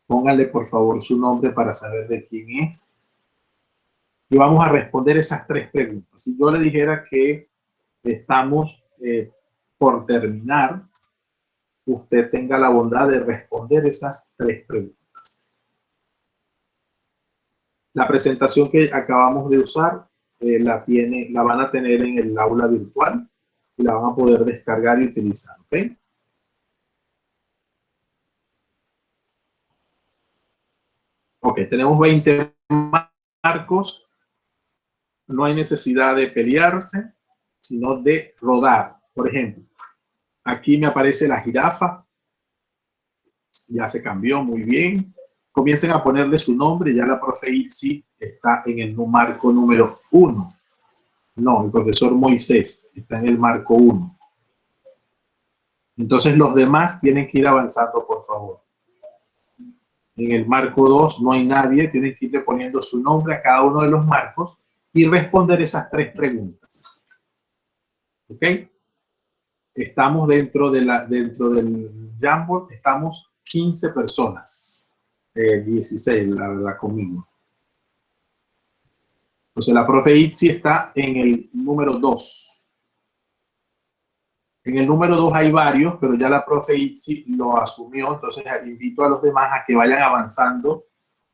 Pónganle por favor su nombre para saber de quién es. Y vamos a responder esas 3 preguntas. Si yo le dijera que estamos por terminar, usted tenga la bondad de responder esas 3 preguntas. La presentación que acabamos de usar la van a tener en el aula virtual y la van a poder descargar y utilizar, ¿ok? Ok, tenemos 20 marcos. No hay necesidad de pelearse, sino de rodar. Por ejemplo, aquí me aparece la jirafa. Ya se cambió, muy bien. Comiencen a ponerle su nombre. Ya la profe Itzi está en el marco número 1. No, el profesor Moisés está en el marco 1. Entonces los demás tienen que ir avanzando, por favor. En el marco 2 no hay nadie. Tienen que irle poniendo su nombre a cada uno de los marcos y responder esas 3 preguntas. ¿Ok? Estamos dentro del Jamboard, estamos 15 personas. 16, la verdad, conmigo. Entonces la profe Itzi está en el número 2. En el número 2 hay varios, pero ya la profe Itzi lo asumió, entonces invito a los demás a que vayan avanzando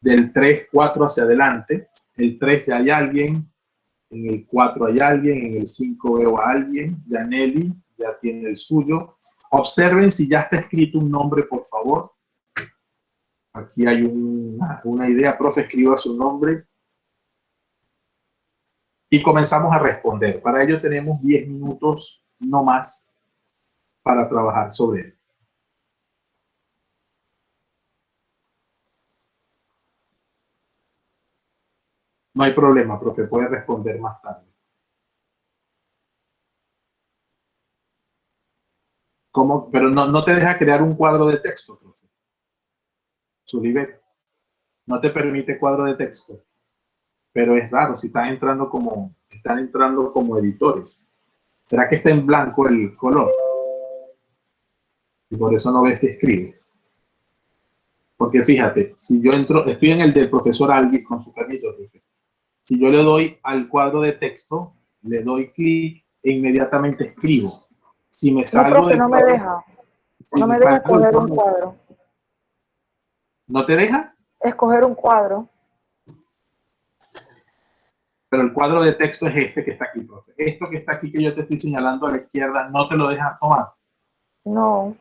del 3, 4 hacia adelante. El 3 ya hay alguien, en el 4 hay alguien, en el 5 veo a alguien, ya Nelly ya tiene el suyo. Observen si ya está escrito un nombre, por favor. Aquí hay una idea, profe, escriba su nombre. Y comenzamos a responder. Para ello tenemos 10 minutos, no más, para trabajar sobre él. No hay problema, profe, puede responder más tarde. ¿Cómo? Pero no te deja crear un cuadro de texto, profe. Sulivet, no te permite cuadro de texto. Pero es raro, si están entrando como editores. ¿Será que está en blanco el color? Y por eso no ves si escribes. Porque fíjate, si yo entro, estoy en el del profesor Alvis con su permiso, profe. Si yo le doy al cuadro de texto, le doy clic e inmediatamente escribo. Si me salgo profe, del no me cuadro, deja. si No me me deja salgo del escoger un cuadro. ¿no te deja? Escoger un cuadro. Pero el cuadro de texto es este que está aquí, profe. Esto que está aquí que yo te estoy señalando a la izquierda, no te lo deja tomar. No.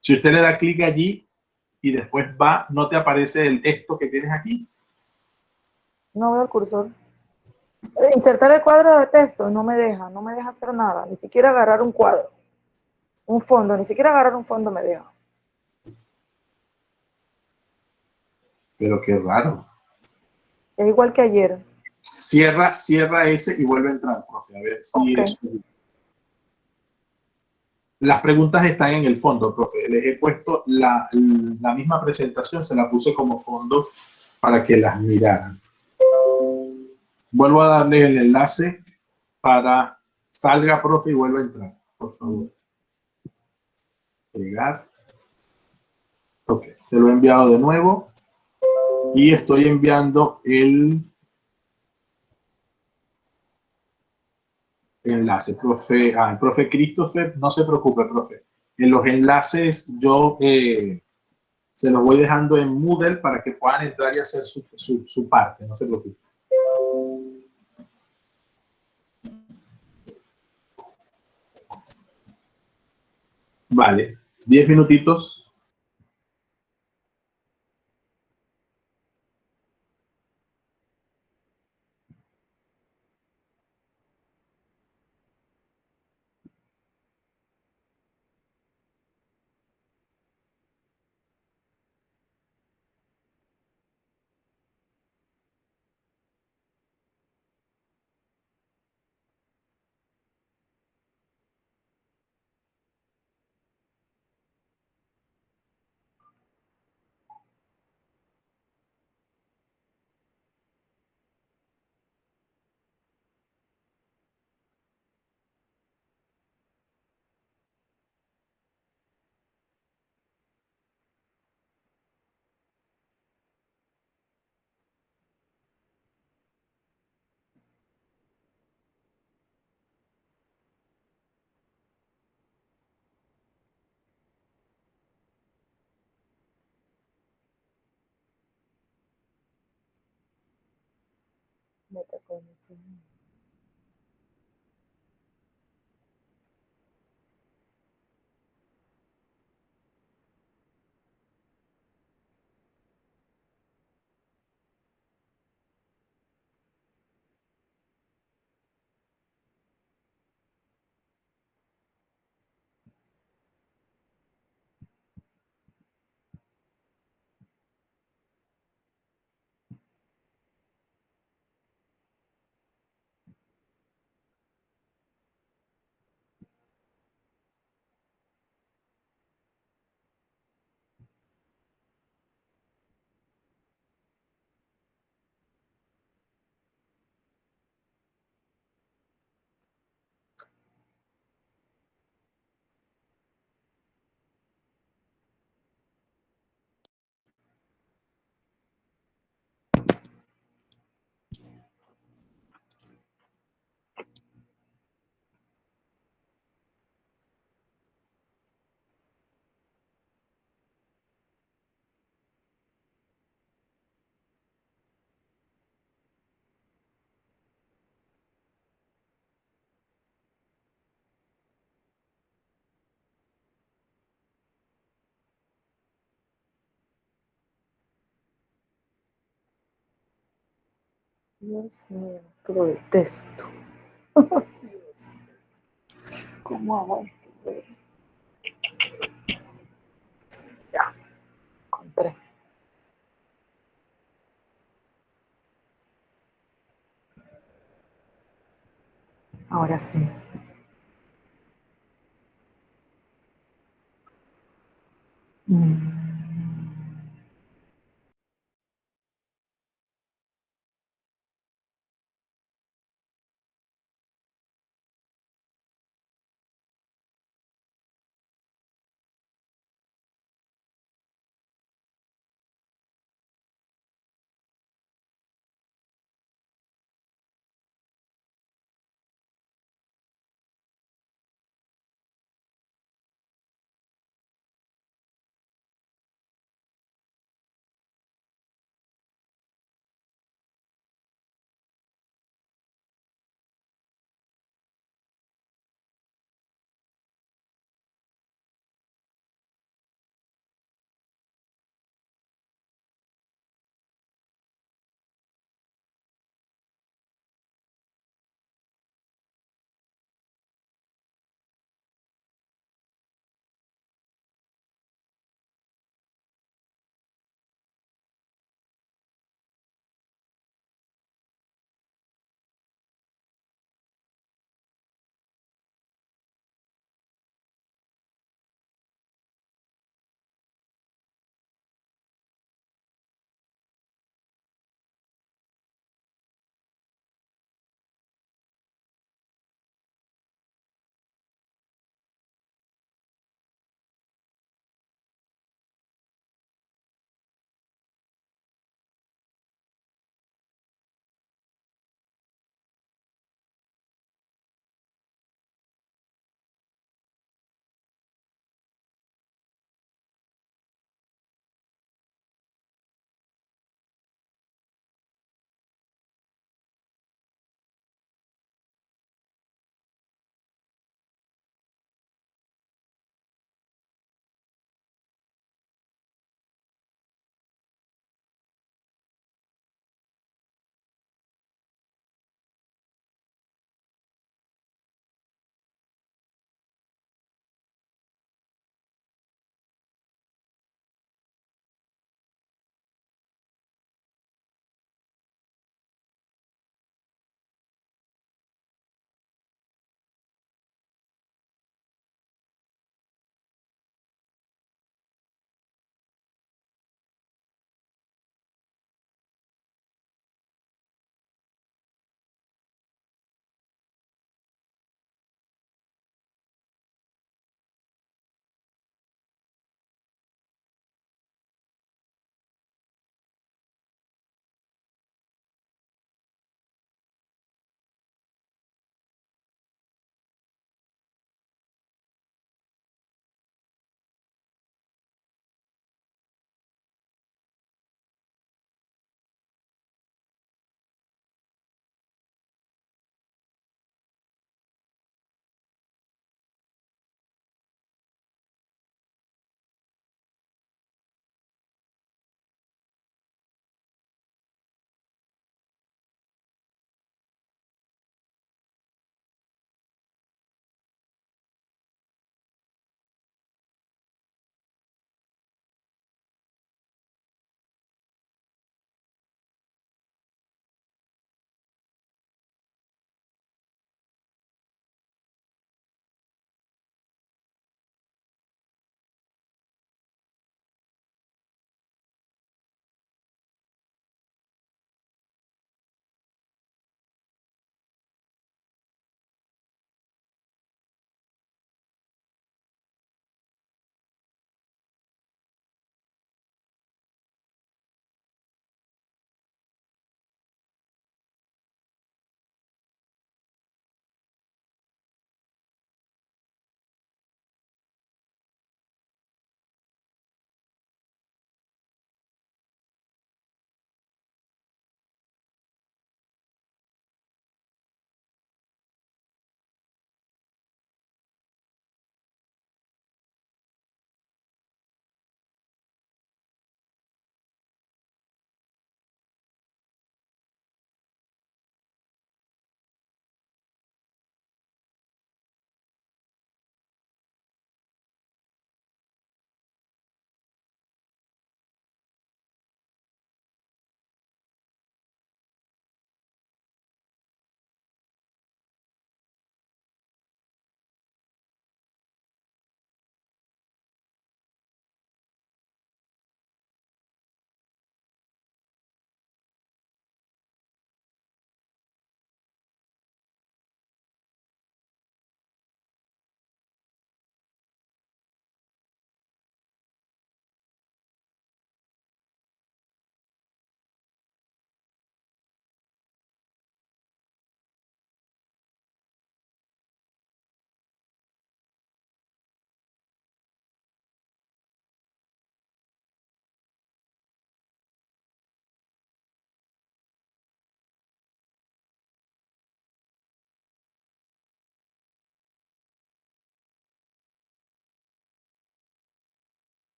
Si usted le da clic allí y después va, ¿no te aparece el texto que tienes aquí? No veo el cursor. Insertar el cuadro de texto no me deja hacer nada, ni siquiera agarrar un cuadro, un fondo, ni siquiera agarrar un fondo me deja. Pero qué raro. Es igual que ayer. Cierra ese y vuelve a entrar, profe. A ver si Okay. es. Las preguntas están en el fondo, profe. Les he puesto la misma presentación, se la puse como fondo para que las miraran. Vuelvo a darle el enlace para salga, profe, y vuelva a entrar, por favor. Pegar. Ok, se lo he enviado de nuevo y estoy enviando el enlace, profe. El profe Christopher, no se preocupe, profe. En los enlaces yo se los voy dejando en Moodle para que puedan entrar y hacer su parte, no se preocupe. Vale, 10 minutitos. Metacognición. Dios mío, esto lo detesto. ¿Cómo hago esto? Ya, encontré. Ahora sí.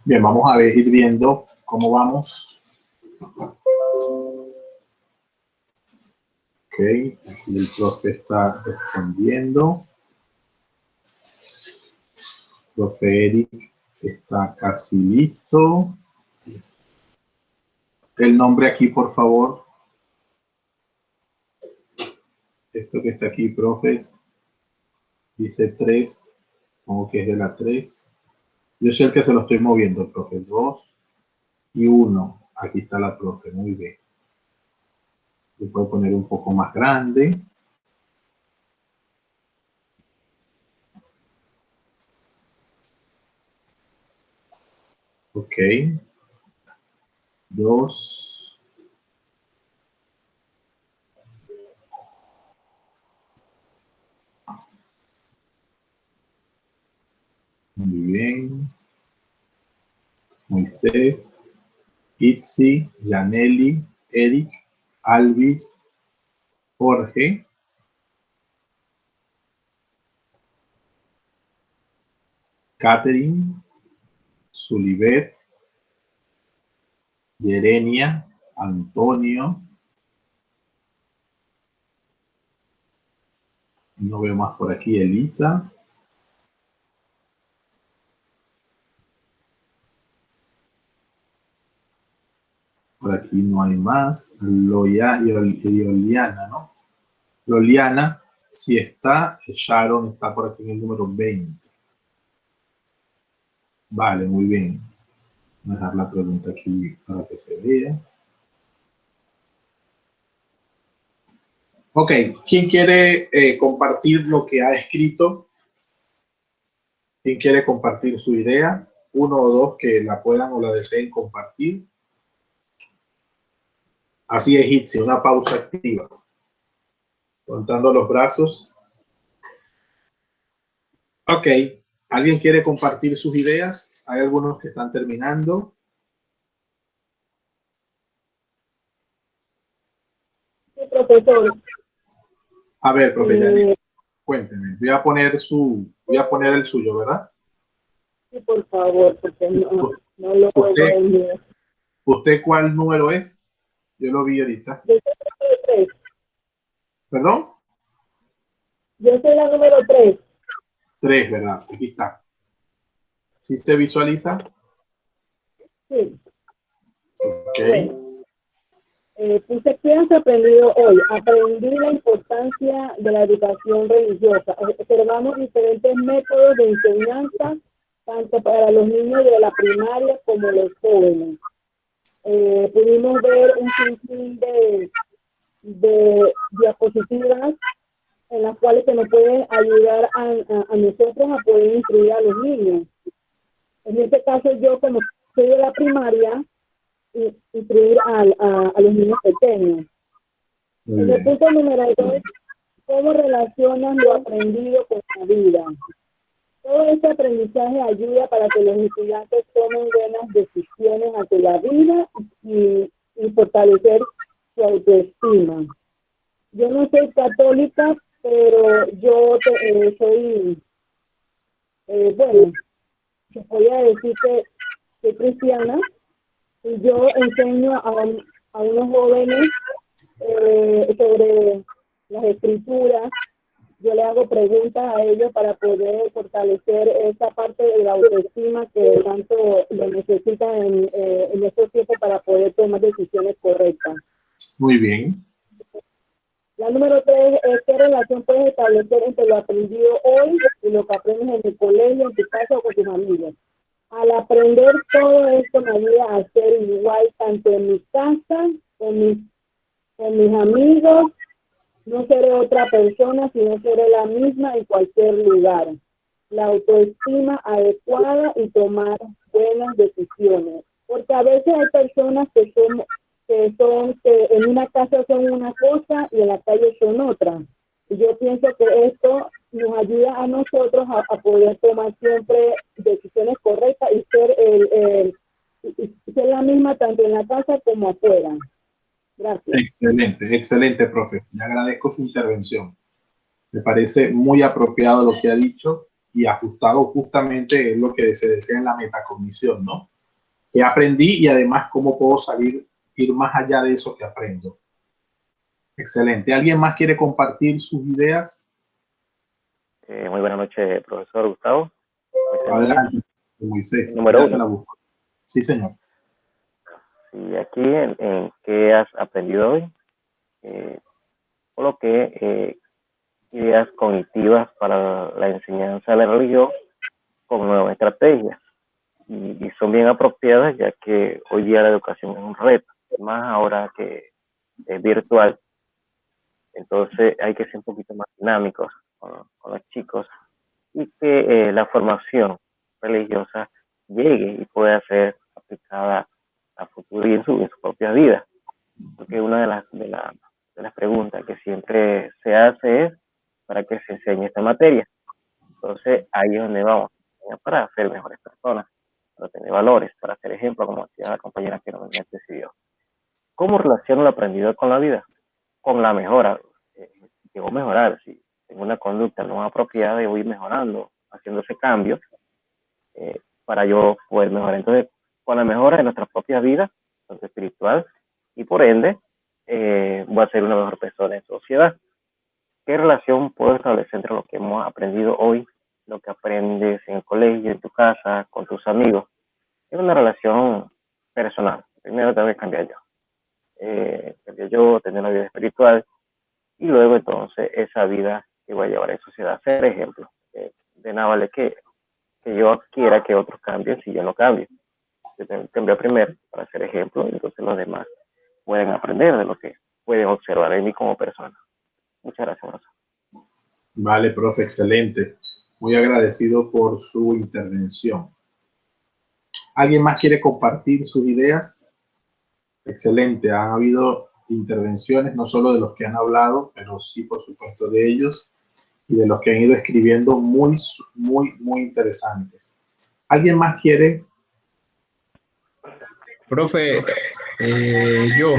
Bien, vamos a ver, ir viendo cómo vamos. Ok, aquí el profe está respondiendo. Profe Eric está casi listo. El nombre aquí, por favor. Esto que está aquí, profes, dice 3, como que es de la 3. Yo soy el que se lo estoy moviendo, profe. 2 y 1. Aquí está la profe, muy bien. Lo puedo poner un poco más grande. Ok. 2. Muy bien. Moisés, Itzi, Yaneli, Eric, Alvis, Jorge, Catherine, Sulibet, Yerenia, Antonio. No veo más por aquí. Elisa. Por aquí no hay más. Loya y Loliana, ¿no? Loliana, si está, Sharon está por aquí en el número 20. Vale, muy bien. Voy a dejar la pregunta aquí para que se vea. Ok, ¿quién quiere compartir lo que ha escrito? ¿Quién quiere compartir su idea? Uno o dos que la puedan o la deseen compartir. Así es, Itzi, una pausa activa. Contando los brazos. Ok, ¿alguien quiere compartir sus ideas? Hay algunos que están terminando. Sí, profesor. A ver, profe, Yanni, cuénteme. Voy a poner el suyo, ¿verdad? Sí, por favor, porque no lo veo. ¿Usted cuál número es? Yo lo vi ahorita. Yo soy la número 3. ¿Perdón? Yo soy la número 3. 3, ¿verdad? Aquí está. ¿Sí se visualiza? Sí. Ok. Bueno, puse ¿qué has aprendido hoy? Aprendí la importancia de la educación religiosa. Observamos diferentes métodos de enseñanza, tanto para los niños de la primaria como los jóvenes. Pudimos ver un sinfín de diapositivas en las cuales se nos puede ayudar a nosotros a poder instruir a los niños. En este caso, yo como soy de la primaria, instruir a los niños pequeños. En el punto número 2, ¿cómo relacionas lo aprendido con la vida? Todo este aprendizaje ayuda para que los estudiantes tomen buenas decisiones ante la vida y fortalecer su autoestima. Yo no soy católica, pero yo soy, bueno, se podría decir que soy cristiana, y yo enseño a unos jóvenes sobre las escrituras. Yo le hago preguntas a ellos para poder fortalecer esa parte de la autoestima que tanto lo necesitan en estos tiempos para poder tomar decisiones correctas. Muy bien. La número 3 es ¿qué relación puedes establecer entre lo aprendido hoy y lo que aprendes en el colegio, en tu casa o con tus amigos? Al aprender todo esto me ayuda a ser igual tanto en mi casa, con mis amigos. No seré otra persona, sino seré la misma en cualquier lugar. La autoestima adecuada y tomar buenas decisiones. Porque a veces hay personas que en una casa son una cosa y en la calle son otra. Y yo pienso que esto nos ayuda a nosotros a poder tomar siempre decisiones correctas y ser la misma tanto en la casa como afuera. Gracias. Excelente, excelente, profe. Le agradezco su intervención. Me parece muy apropiado lo que ha dicho y ajustado justamente es lo que se desea en la metacognición, ¿no? qué aprendí y además cómo puedo ir más allá de eso que aprendo. Excelente. ¿Alguien más quiere compartir sus ideas? Muy buenas noches, profesor Gustavo. Adelante, Moisés. Número Ya se la 1. busco. Sí, señor. Y aquí en qué has aprendido hoy, coloqué ideas cognitivas para la enseñanza de la religión con nuevas estrategias. Y son bien apropiadas, ya que hoy día la educación es un reto, más ahora que es virtual. Entonces hay que ser un poquito más dinámicos con los chicos y que la formación religiosa llegue y pueda ser aplicada a futuro y en su propia vida. Porque una de las preguntas que siempre se hace es para qué se enseña esta materia. Entonces ahí es donde vamos, para ser mejores personas, para tener valores, para ser ejemplo, como decía la compañera que nos decidió. ¿Cómo relaciono el aprendido con la vida? Con la mejora. Debo mejorar. Si tengo una conducta no apropiada, debo ir mejorando, haciendo ese cambio para yo poder mejorar. Entonces, con la mejora de nuestras propias vidas, tanto espiritual, y por ende, voy a ser una mejor persona en sociedad. ¿Qué relación puedo establecer entre lo que hemos aprendido hoy, lo que aprendes en el colegio, en tu casa, con tus amigos? Es una relación personal. Primero tengo que cambiar yo, tener una vida espiritual, y luego entonces esa vida que voy a llevar en sociedad, ser ejemplo. De nada vale que yo quiera que otros cambien si yo no cambio. Yo tengo que cambiar primero para ser ejemplo, y entonces los demás pueden aprender de lo que pueden observar en mí como persona. Muchas gracias, profesor. Vale, profe, excelente. Muy agradecido por su intervención. ¿Alguien más quiere compartir sus ideas? Excelente. Han habido intervenciones, no solo de los que han hablado, pero sí, por supuesto, de ellos y de los que han ido escribiendo muy interesantes. ¿Alguien más quiere? Profe, yo.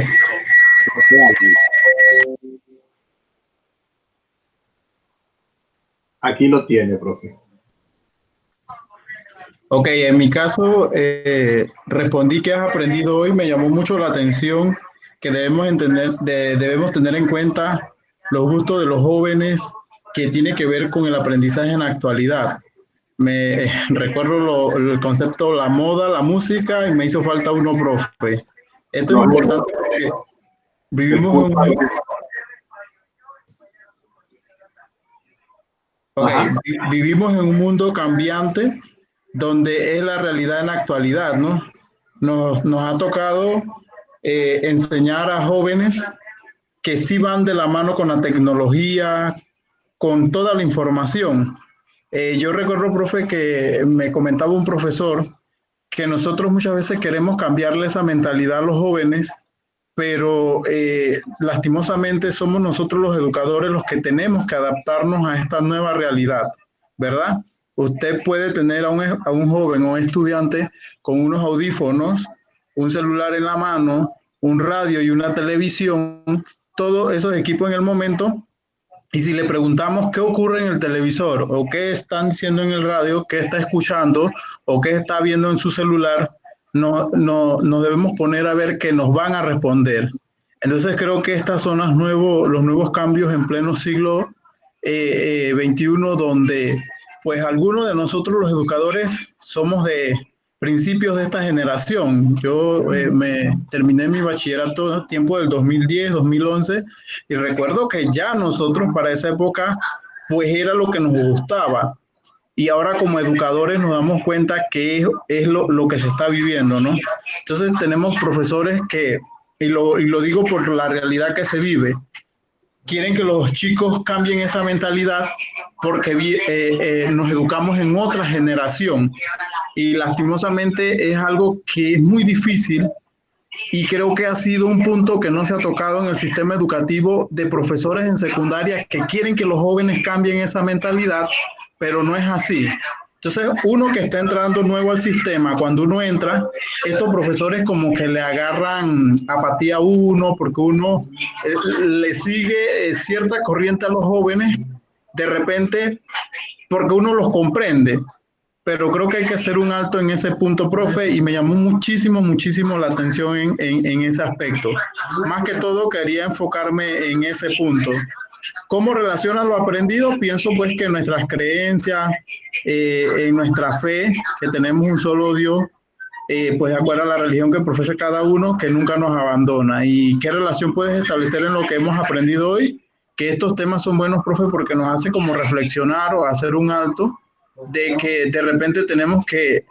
Aquí lo tiene, profe. Ok, en mi caso, respondí que has aprendido hoy. Me llamó mucho la atención que debemos tener en cuenta los gustos de los jóvenes, que tiene que ver con el aprendizaje en la actualidad. Me recuerdo el concepto, la moda, la música, y me hizo falta uno, profe. Esto es importante porque vivimos vivimos en un mundo cambiante, donde es la realidad en la actualidad, ¿no? Nos ha tocado enseñar a jóvenes que sí van de la mano con la tecnología, con toda la información. Yo recuerdo, profe, que me comentaba un profesor que nosotros muchas veces queremos cambiarle esa mentalidad a los jóvenes, pero lastimosamente somos nosotros los educadores los que tenemos que adaptarnos a esta nueva realidad, ¿verdad? Usted puede tener a un joven o estudiante con unos audífonos, un celular en la mano, un radio y una televisión, todos esos equipos en el momento, y si le preguntamos qué ocurre en el televisor o qué están diciendo en el radio, qué está escuchando o qué está viendo en su celular, no debemos poner a ver qué nos van a responder. Entonces creo que estos son los nuevos cambios en pleno siglo XXI, donde pues algunos de nosotros los educadores somos de principios de esta generación. Yo me terminé mi bachillerato en tiempo del 2010, 2011, y recuerdo que ya nosotros para esa época pues era lo que nos gustaba. Y ahora como educadores nos damos cuenta que es lo que se está viviendo, ¿no? Entonces tenemos profesores que, y lo digo por la realidad que se vive, quieren que los chicos cambien esa mentalidad porque nos educamos en otra generación, y lastimosamente es algo que es muy difícil, y creo que ha sido un punto que no se ha tocado en el sistema educativo, de profesores en secundaria que quieren que los jóvenes cambien esa mentalidad, pero no es así. Entonces, uno que está entrando nuevo al sistema, cuando uno entra, estos profesores como que le agarran apatía a uno, porque uno le sigue cierta corriente a los jóvenes, de repente, porque uno los comprende, pero creo que hay que hacer un alto en ese punto, profe, y me llamó muchísimo la atención en ese aspecto. Más que todo quería enfocarme en ese punto. ¿Cómo relaciona lo aprendido? Pienso pues que nuestras creencias, en nuestra fe, que tenemos un solo Dios, pues de acuerdo a la religión que profesa cada uno, que nunca nos abandona. ¿Y qué relación puedes establecer en lo que hemos aprendido hoy? Que estos temas son buenos, profe, porque nos hace como reflexionar o hacer un alto de que de repente tenemos que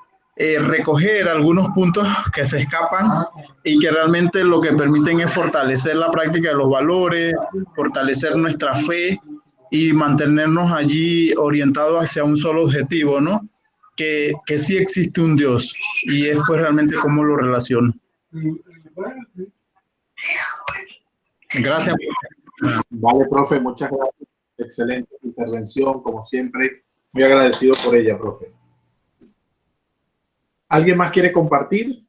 recoger algunos puntos que se escapan y que realmente lo que permiten es fortalecer la práctica de los valores, fortalecer nuestra fe y mantenernos allí orientados hacia un solo objetivo, ¿no? Que sí existe un Dios y es pues realmente cómo lo relaciono. Gracias. Vale, profe, muchas gracias. Excelente intervención, como siempre. Muy agradecido por ella, profe. ¿Alguien más quiere compartir?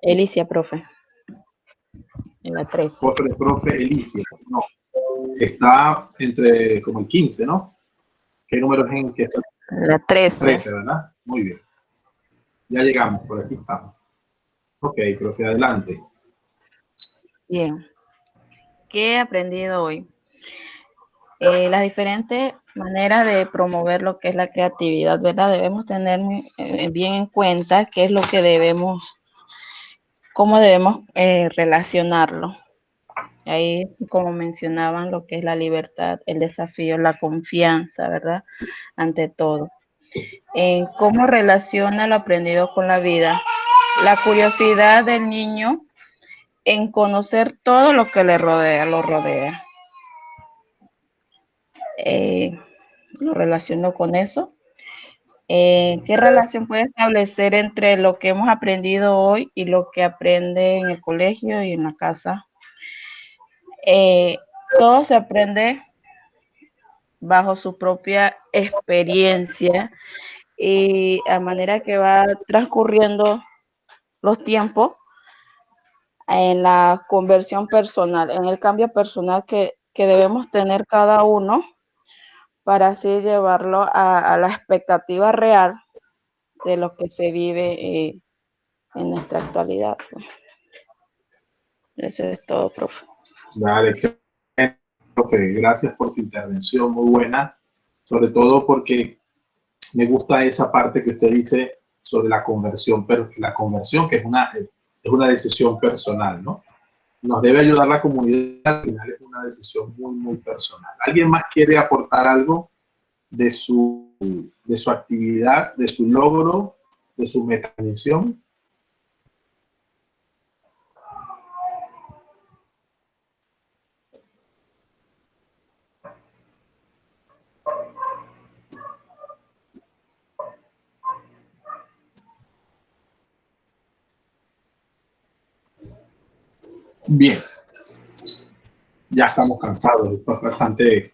Elicia, profe. En la 13. Profe Elicia. No. Está entre como el 15, ¿no? ¿Qué número es en que está? La 13. 13, ¿verdad? Muy bien. Ya llegamos, por aquí estamos. Ok, profe, adelante. Bien. ¿Qué he aprendido hoy? Las diferentes maneras de promover lo que es la creatividad, ¿verdad? Debemos tener bien en cuenta qué es lo que debemos, cómo debemos relacionarlo. Ahí, como mencionaban, lo que es la libertad, el desafío, la confianza, ¿verdad? Ante todo. ¿Cómo relaciona lo aprendido con la vida? La curiosidad del niño en conocer todo lo que le rodea, lo rodea. Lo relaciono con eso. ¿Qué relación puede establecer entre lo que hemos aprendido hoy y lo que aprende en el colegio y en la casa? Todo se aprende bajo su propia experiencia y a manera que va transcurriendo los tiempos en la conversión personal, en el cambio personal que debemos tener cada uno para así llevarlo a la expectativa real de lo que se vive en nuestra actualidad. Eso es todo, profe. Vale, excelente, profe. Gracias por su intervención, muy buena. Sobre todo porque me gusta esa parte que usted dice sobre la conversión, pero la conversión que es una decisión personal, ¿no? Nos debe ayudar la comunidad, al final es una decisión muy personal. ¿Alguien más quiere aportar algo de su actividad, de su logro, de su metacognición? Bien, ya estamos cansados, esto es bastante,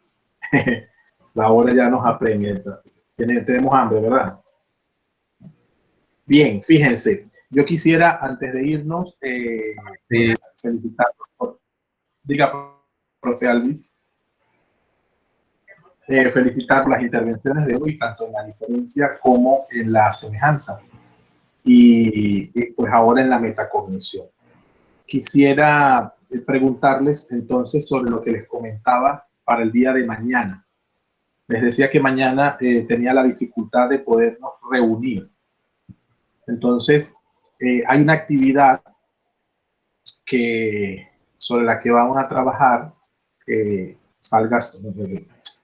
la hora ya nos apremia, tenemos hambre, ¿verdad? Bien, fíjense, yo quisiera antes de irnos felicitarlos, diga, profe Alvis, felicitar las intervenciones de hoy, tanto en la diferencia como en la semejanza, y pues ahora en la metacognición. Quisiera preguntarles entonces sobre lo que les comentaba para el día de mañana. Les decía que mañana tenía la dificultad de podernos reunir. Entonces, hay una actividad sobre la que vamos a trabajar, que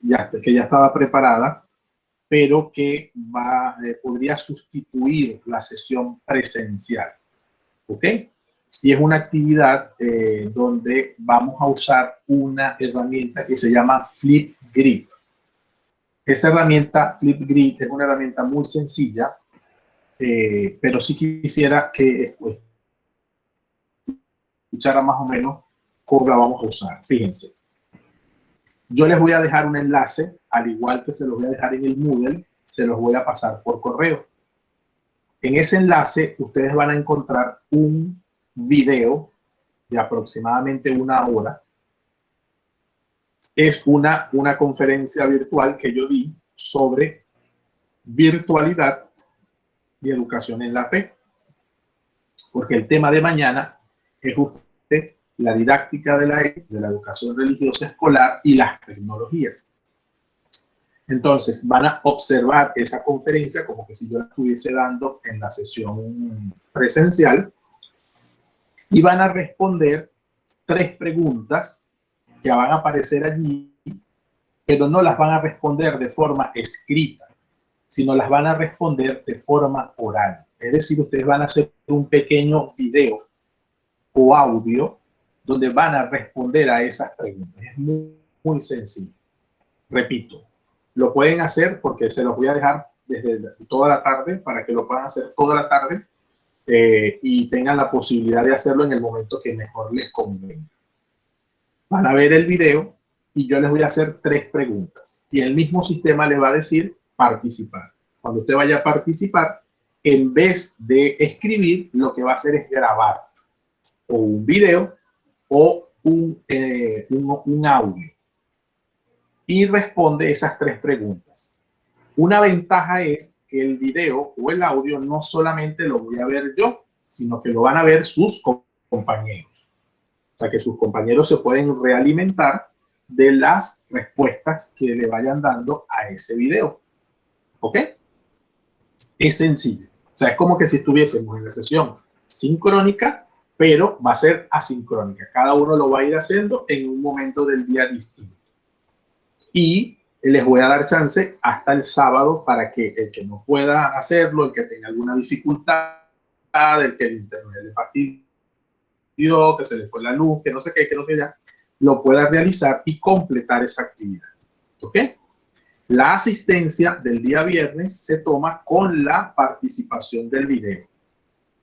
ya estaba preparada, pero que podría sustituir la sesión presencial. ¿Ok? Y es una actividad donde vamos a usar una herramienta que se llama Flipgrid. Esa herramienta, Flipgrid, es una herramienta muy sencilla, pero sí quisiera que escuchara más o menos cómo la vamos a usar. Fíjense. Yo les voy a dejar un enlace, al igual que se los voy a dejar en el Moodle, se los voy a pasar por correo. En ese enlace ustedes van a encontrar un video de aproximadamente 1 hora es una conferencia virtual que yo di sobre virtualidad y educación en la fe. Porque el tema de mañana es justamente la didáctica de la educación religiosa escolar y las tecnologías. Entonces, van a observar esa conferencia como que si yo la estuviese dando en la sesión presencial y van a responder 3 preguntas que van a aparecer allí, pero no las van a responder de forma escrita, sino las van a responder de forma oral. Es decir, ustedes van a hacer un pequeño video o audio donde van a responder a esas preguntas. Es muy sencillo. Repito, lo pueden hacer porque se los voy a dejar desde toda la tarde para que lo puedan hacer toda la tarde y tengan la posibilidad de hacerlo en el momento que mejor les convenga. Van a ver el video y yo les voy a hacer 3 preguntas y el mismo sistema les va a decir participar. Cuando usted vaya a participar, en vez de escribir, lo que va a hacer es grabar o un video o un audio y responde esas 3 preguntas. Una ventaja es que el video o el audio no solamente lo voy a ver yo, sino que lo van a ver sus compañeros. O sea, que sus compañeros se pueden realimentar de las respuestas que le vayan dando a ese video. ¿Ok? Es sencillo. O sea, es como que si estuviésemos en la sesión sincrónica, pero va a ser asincrónica. Cada uno lo va a ir haciendo en un momento del día distinto. Y les voy a dar chance hasta el sábado para que el que no pueda hacerlo, el que tenga alguna dificultad, el que el internet le fastidió, que se le fue la luz, que no sé qué, que no sé ya, lo pueda realizar y completar esa actividad. ¿Ok? La asistencia del día viernes se toma con la participación del video.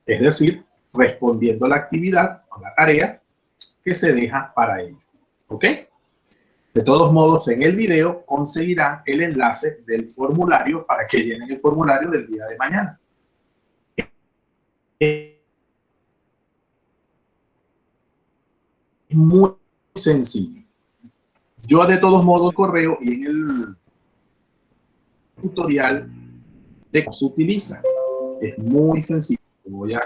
Es decir, respondiendo a la actividad o la tarea que se deja para ello. ¿Ok? De todos modos, en el video conseguirán el enlace del formulario para que llenen el formulario del día de mañana. Es muy sencillo. Yo de todos modos correo y en el tutorial de cómo se utiliza. Es muy sencillo. Voy a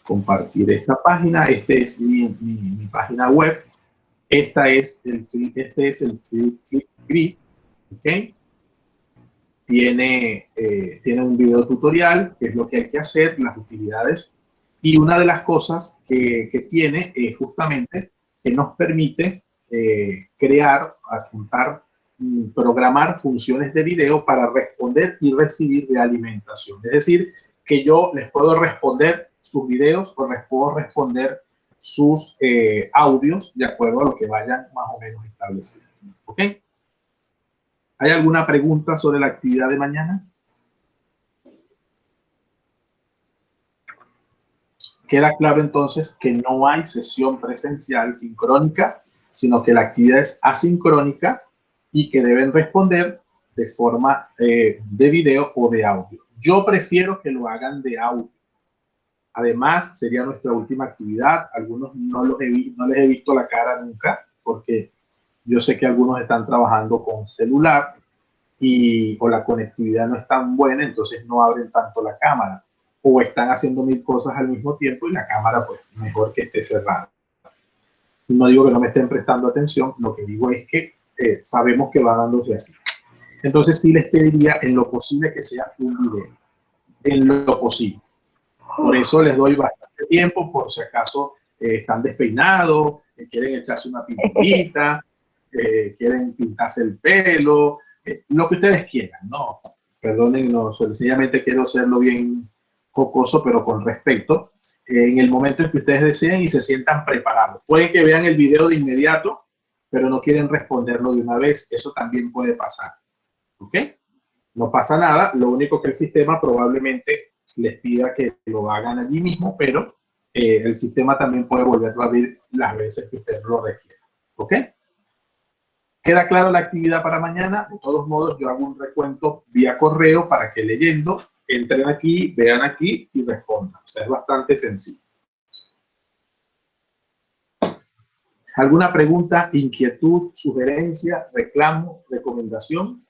compartir esta página. Este es mi página web. Este es el Flipgrid, ¿ok? Tiene un video tutorial, que es lo que hay que hacer, las utilidades. Y una de las cosas que tiene es justamente que nos permite crear, adjuntar, programar funciones de video para responder y recibir realimentación. Es decir, que yo les puedo responder sus videos o les puedo responder sus audios de acuerdo a lo que vayan más o menos establecidos. ¿Ok? ¿Hay alguna pregunta sobre la actividad de mañana? Queda claro entonces que no hay sesión presencial sincrónica, sino que la actividad es asincrónica y que deben responder de forma de video o de audio. Yo prefiero que lo hagan de audio. Además, sería nuestra última actividad. Algunos no les he visto la cara nunca, porque yo sé que algunos están trabajando con celular o la conectividad no es tan buena, entonces no abren tanto la cámara. O están haciendo 1000 cosas al mismo tiempo y la cámara, pues, mejor que esté cerrada. No digo que no me estén prestando atención, lo que digo es que sabemos que va dándose así. Entonces, sí les pediría en lo posible que sea un video. En lo posible. Por eso les doy bastante tiempo, por si acaso están despeinados, quieren echarse una pinturita, quieren pintarse el pelo, lo que ustedes quieran, ¿no? Perdónennos, sencillamente quiero hacerlo bien jocoso, pero con respeto, en el momento en que ustedes deseen y se sientan preparados. Pueden que vean el video de inmediato, pero no quieren responderlo de una vez, eso también puede pasar, ¿ok? No pasa nada, lo único que el sistema probablemente les pida que lo hagan allí mismo, pero el sistema también puede volverlo a abrir las veces que usted lo requiera. ¿Ok? ¿Queda claro la actividad para mañana? De todos modos, yo hago un recuento vía correo para que leyendo entren aquí, vean aquí y respondan. O sea, es bastante sencillo. ¿Alguna pregunta, inquietud, sugerencia, reclamo, recomendación?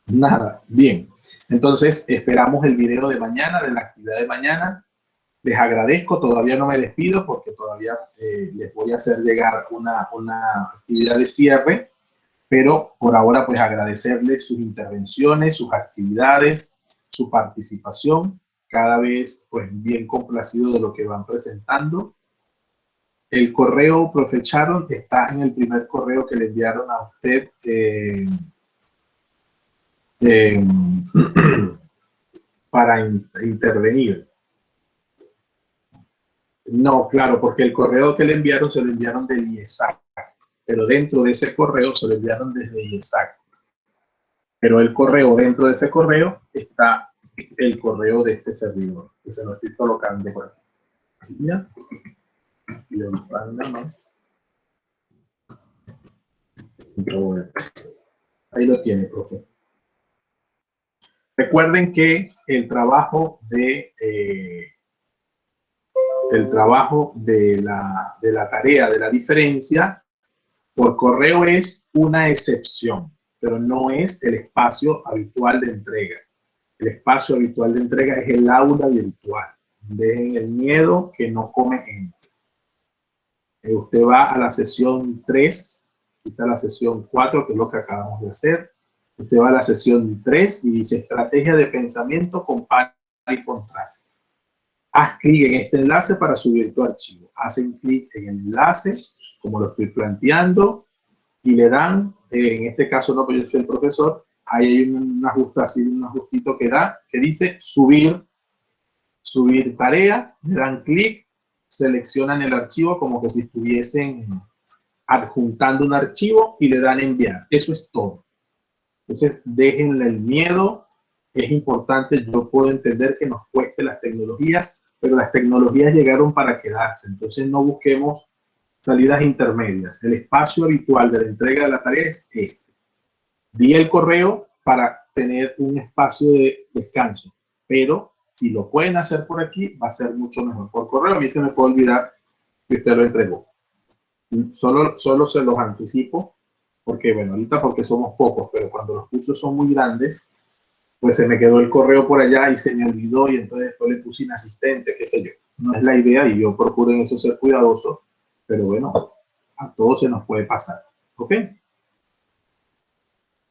Nada. Bien. Entonces, esperamos el video de mañana, de la actividad de mañana. Les agradezco, todavía no me despido porque todavía les voy a hacer llegar una actividad de cierre, pero por ahora pues agradecerles sus intervenciones, sus actividades, su participación, cada vez pues bien complacido de lo que van presentando. El correo, profe Sharon, está en el primer correo que le enviaron a usted para intervenir. No, claro, porque el correo que le enviaron se lo enviaron del IESAC, pero dentro de ese correo se lo enviaron desde IESAC. Pero el correo, dentro de ese correo está el correo de este servidor, que se lo estoy colocando por aquí. ¿Ya? Y le van la mano. Ahí lo tiene, profe. Recuerden que el trabajo de la tarea de la diferencia por correo es una excepción, pero no es el espacio habitual de entrega. El espacio habitual de entrega es el aula virtual. Dejen el miedo que no come gente. Usted va a la sesión 3, está la sesión 4, que es lo que acabamos de hacer. Usted va a la sesión 3 y dice estrategia de pensamiento, compara y contraste. Haz clic en este enlace para subir tu archivo. Hacen clic en el enlace, como lo estoy planteando, y le dan, en este caso no, pero yo soy el profesor, ahí hay un ajuste así, un ajustito que dice subir tarea, le dan clic, seleccionan el archivo como que si estuviesen adjuntando un archivo y le dan enviar. Eso es todo. Entonces, déjenle el miedo. Es importante, yo puedo entender que nos cueste las tecnologías, pero las tecnologías llegaron para quedarse. Entonces, no busquemos salidas intermedias. El espacio habitual de la entrega de la tarea es este. Di el correo para tener un espacio de descanso, pero si lo pueden hacer por aquí, va a ser mucho mejor. Por correo a mí se me puede olvidar que usted lo entregó. Solo se los anticipo, porque bueno, ahorita porque somos pocos, pero cuando los cursos son muy grandes, pues se me quedó el correo por allá y se me olvidó y entonces después le puse inasistente, qué sé yo. No es la idea y yo procuro en eso ser cuidadoso, pero bueno, a todos se nos puede pasar. ¿Ok?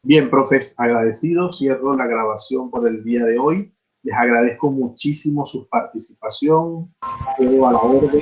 Bien, profes, agradecido. Cierro la grabación por el día de hoy. Les agradezco muchísimo su participación. Quedo a la orden.